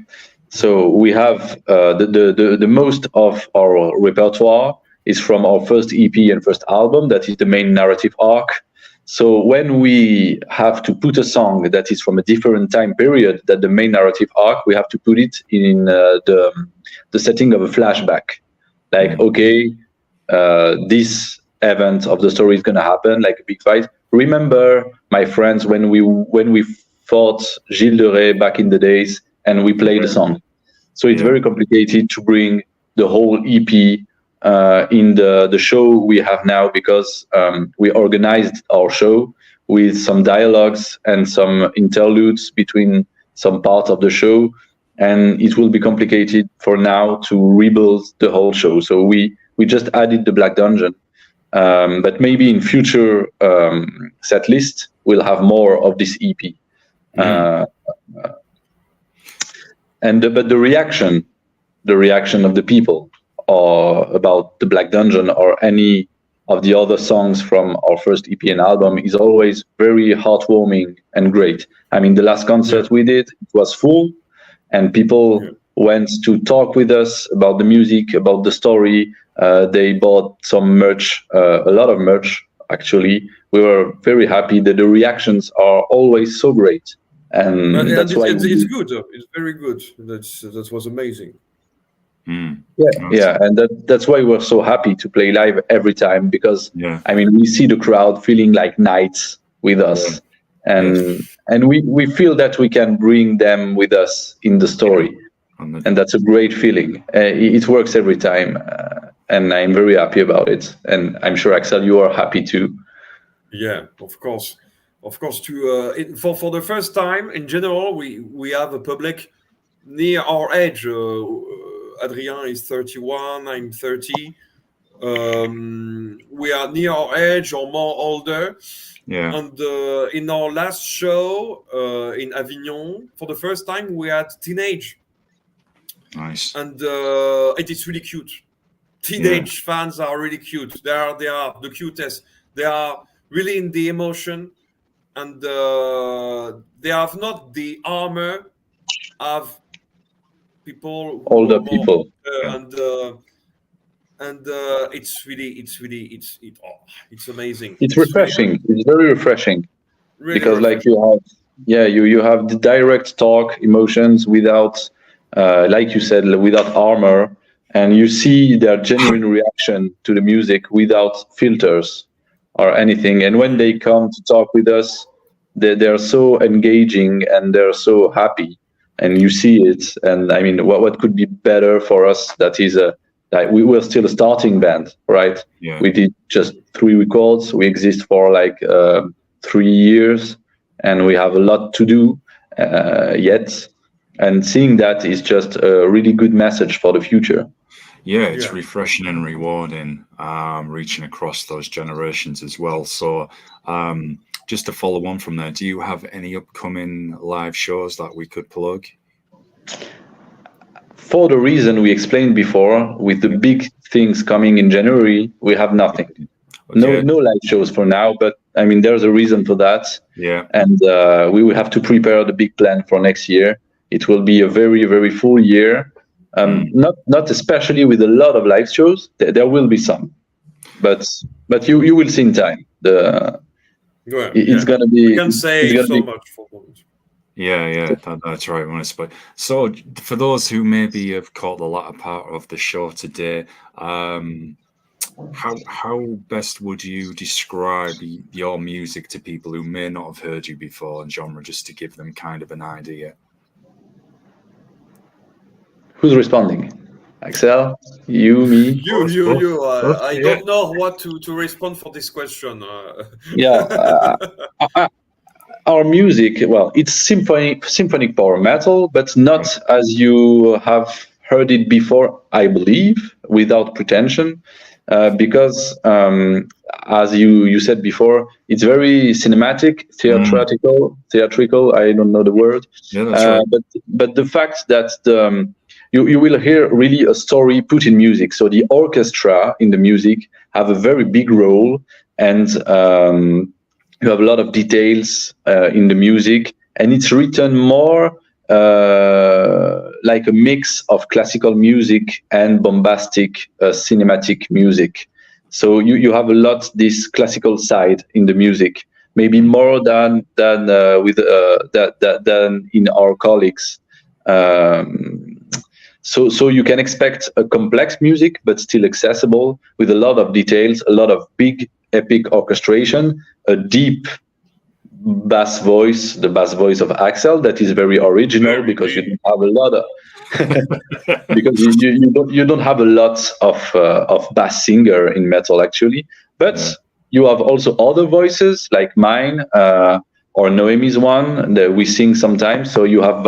So we have the most of our repertoire is from our first EP and first album. That is the main narrative arc. So when we have to put a song that is from a different time period than the main narrative arc, we have to put it in the setting of a flashback. Like, okay, this event of the story is going to happen, like a big fight. Remember, my friends, when we fought Gilles de Rais back in the days, and we played the song. So it's very complicated to bring the whole EP in the show we have now, because we organized our show with some dialogues and some interludes between some parts of the show, and it will be complicated for now to rebuild the whole show. So we just added the Black Dungeon, but maybe in future set list we'll have more of this EP. But the reaction of the people, or about the Black Dungeon or any of the other songs from our first EP and album, is always very heartwarming and great. I mean, the last concert we did, it was full, and people went to talk with us about the music, about the story. They bought some merch, a lot of merch, actually. We were very happy that the reactions are always so great. And that's why it's good. It's very good. That was amazing. Yeah, and that's why we're so happy to play live every time, because I mean, we see the crowd feeling like knights with us, and we feel that we can bring them with us in the story, and that's a great feeling. It works every time, and I'm very happy about it, and I'm sure, Axel, you are happy too. Yeah, of course. For the first time in general, we have a public near our age. Adrien is 31, I'm 30. We are near our age or more older. Yeah. And in our last show in Avignon, for the first time, we had teenage. Nice. And it is really cute. Teenage fans are really cute. They are the cutest. They are really in the emotion. And they have not the armor of people, older people, and it's amazing. It's refreshing. Really, it's very refreshing, really because refreshing. like you have the direct talk, emotions without, like you said, without armor, and you see their genuine reaction to the music without filters or anything. And when they come to talk with us, they're so engaging and they're so happy, and you see it. And I mean, what could be better for us? That is like we were still a starting band, right? Yeah. We did just 3 records. We exist for like 3 years, and we have a lot to do yet. And seeing that is just a really good message for the future. Yeah, it's refreshing and rewarding, reaching across those generations as well. So just to follow on from there, do you have any upcoming live shows that we could plug? For the reason we explained before, with the big things coming in January, we have nothing. Okay. No live shows for now, but I mean, there's a reason for that. Yeah. And we will have to prepare the big plan for next year. It will be a very, very full year. Not especially with a lot of live shows. There will be some, but you will see in time. It's gonna be. We can say so much for moment. Yeah, that's right. So for those who maybe have caught the latter part of the show today, how best would you describe your music to people who may not have heard you before in genre, just to give them kind of an idea? Who's responding? Axel? You, me? You. I don't know what to respond for this question. Our music, well, it's symphonic power metal, but not as you have heard it before, I believe, without pretension, because as you said before, it's very cinematic, theatrical. I don't know the word. Yeah, that's right. But the fact that you will hear really a story put in music. So the orchestra in the music have a very big role, and you have a lot of details in the music, and it's written more like a mix of classical music and bombastic cinematic music. So you have a lot this classical side in the music, maybe more than in our colleagues. So you can expect a complex music, but still accessible, with a lot of details, a lot of big epic orchestration, a deep bass voice, the bass voice of Axel, that is very original, because you don't have a lot of because you don't have a lot of bass singer in metal, actually. But you have also other voices like mine, or Noemi's one that we sing sometimes. So you have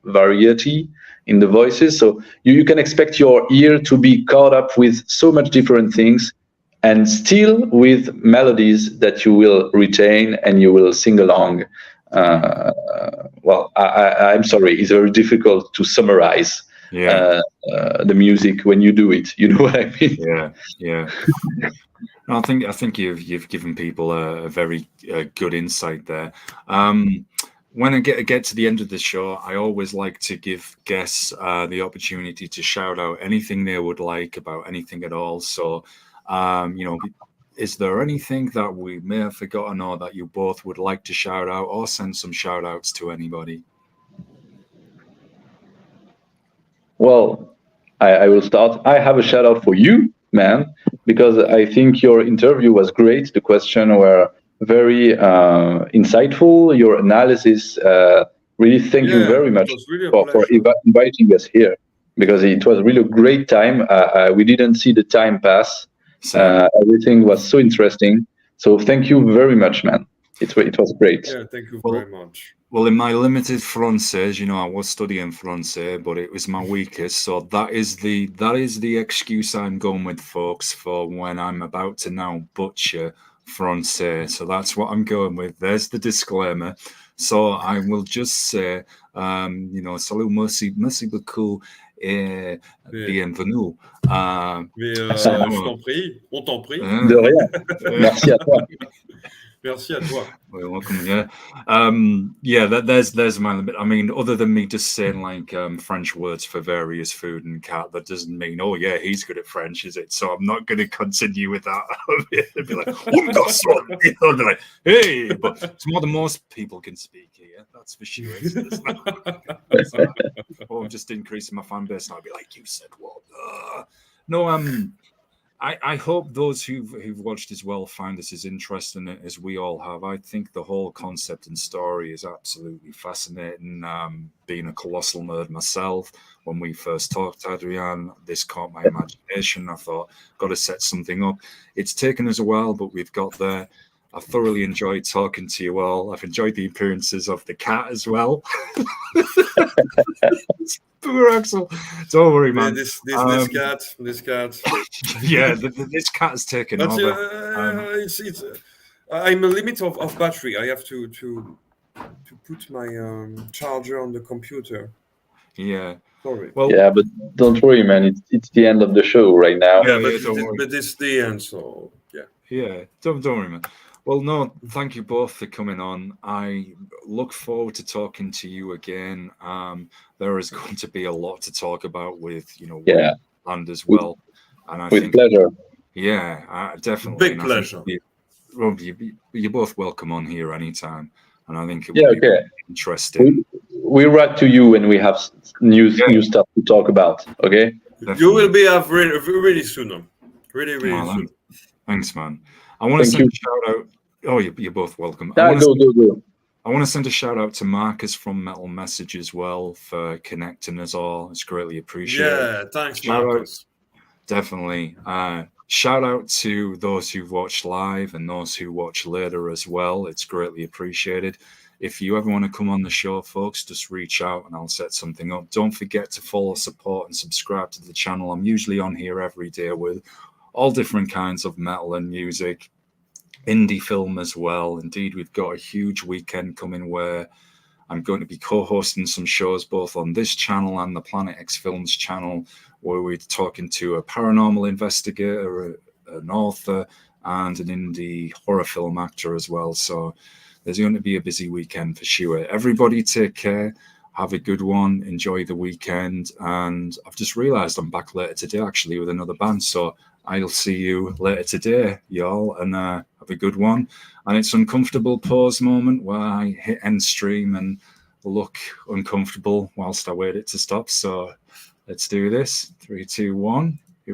variety in the voices. So you can expect your ear to be caught up with so much different things, and still with melodies that you will retain and you will sing along. Well, I'm sorry, it's very difficult to summarize the music when you do it. You know what I mean? Yeah. No, I think you've given people a very good insight there. When I get to the end of the show, I always like to give guests the opportunity to shout out anything they would like about anything at all. So, is there anything that we may have forgotten, or that you both would like to shout out, or send some shout outs to anybody? Well, I will start. I have a shout out for you, man, because I think your interview was great. The questions were very insightful. Your analysis, really, thank you very much for inviting us here, because it was really a great time. We didn't see the time pass. Everything was so interesting. So thank you very much, man. It was great. Yeah, thank you very much. Well, in my limited Francais, I was studying Francais, but it was my weakest. So that is the excuse I'm going with, folks, for when I'm about to now butcher Francais. So that's what I'm going with. There's the disclaimer. So I will just say, salut, merci beaucoup et bienvenue. Je t'en prie, on t'en prie. De rien. Merci à toi. Merci à toi. Well, welcome. There's my limit. I mean, other than me just saying like French words for various food and cat, that doesn't mean, oh yeah, he's good at French, is it? So I'm not going to continue with that. It'd be like, oh, be like, hey, but it's more than most people can speak here. That's for sure. Or just increasing my fan base, and I'll be like, you said what? No, I hope those who've watched as well find this as interesting as we all have. I think the whole concept and story is absolutely fascinating. Being a colossal nerd myself, when we first talked to Adrien, this caught my imagination. I thought, got to set something up. It's taken us a while, but we've got there. I thoroughly enjoyed talking to you all. I've enjoyed the appearances of the cat as well. Poor Axel. Don't worry, man. This cat. Yeah, this cat has taken over. I'm a limit of battery. I have to put my charger on the computer. Yeah. Sorry. Well, yeah, but don't worry, man. It's the end of the show right now. Yeah, but it's the end, so yeah. Yeah, don't worry, man. Well, no, thank you both for coming on. I look forward to talking to you again. There is going to be a lot to talk about with, Wonderland as well. And I think, pleasure. Yeah, definitely. Big pleasure. You're both welcome on here anytime. And I think it would be interesting. We'll write to you when we have new stuff to talk about, okay? Definitely. You will be really soon. Really soon. Thanks, man. I want to send a shout out. Oh, you're both welcome. Go. I want to send a shout out to Marcus from Metal Message as well for connecting us all. It's greatly appreciated. Yeah, thanks, Marcus. Definitely. Shout out to those who've watched live and those who watch later as well. It's greatly appreciated. If you ever want to come on the show, folks, just reach out and I'll set something up. Don't forget to follow, support, and subscribe to the channel. I'm usually on here every day with all different kinds of metal and music, indie film as well. Indeed, we've got a huge weekend coming where I'm going to be co-hosting some shows both on this channel and the Planet X Films channel, where we're talking to a paranormal investigator, an author, and an indie horror film actor as well. So there's going to be a busy weekend for sure. Everybody take care. Have a good one. Enjoy the weekend. And I've just realized I'm back later today, actually, with another band. So I'll see you later today, y'all, and have a good one. And it's uncomfortable pause moment where I hit end stream and look uncomfortable whilst I wait it to stop. So Let's do this. 3, 2, 1.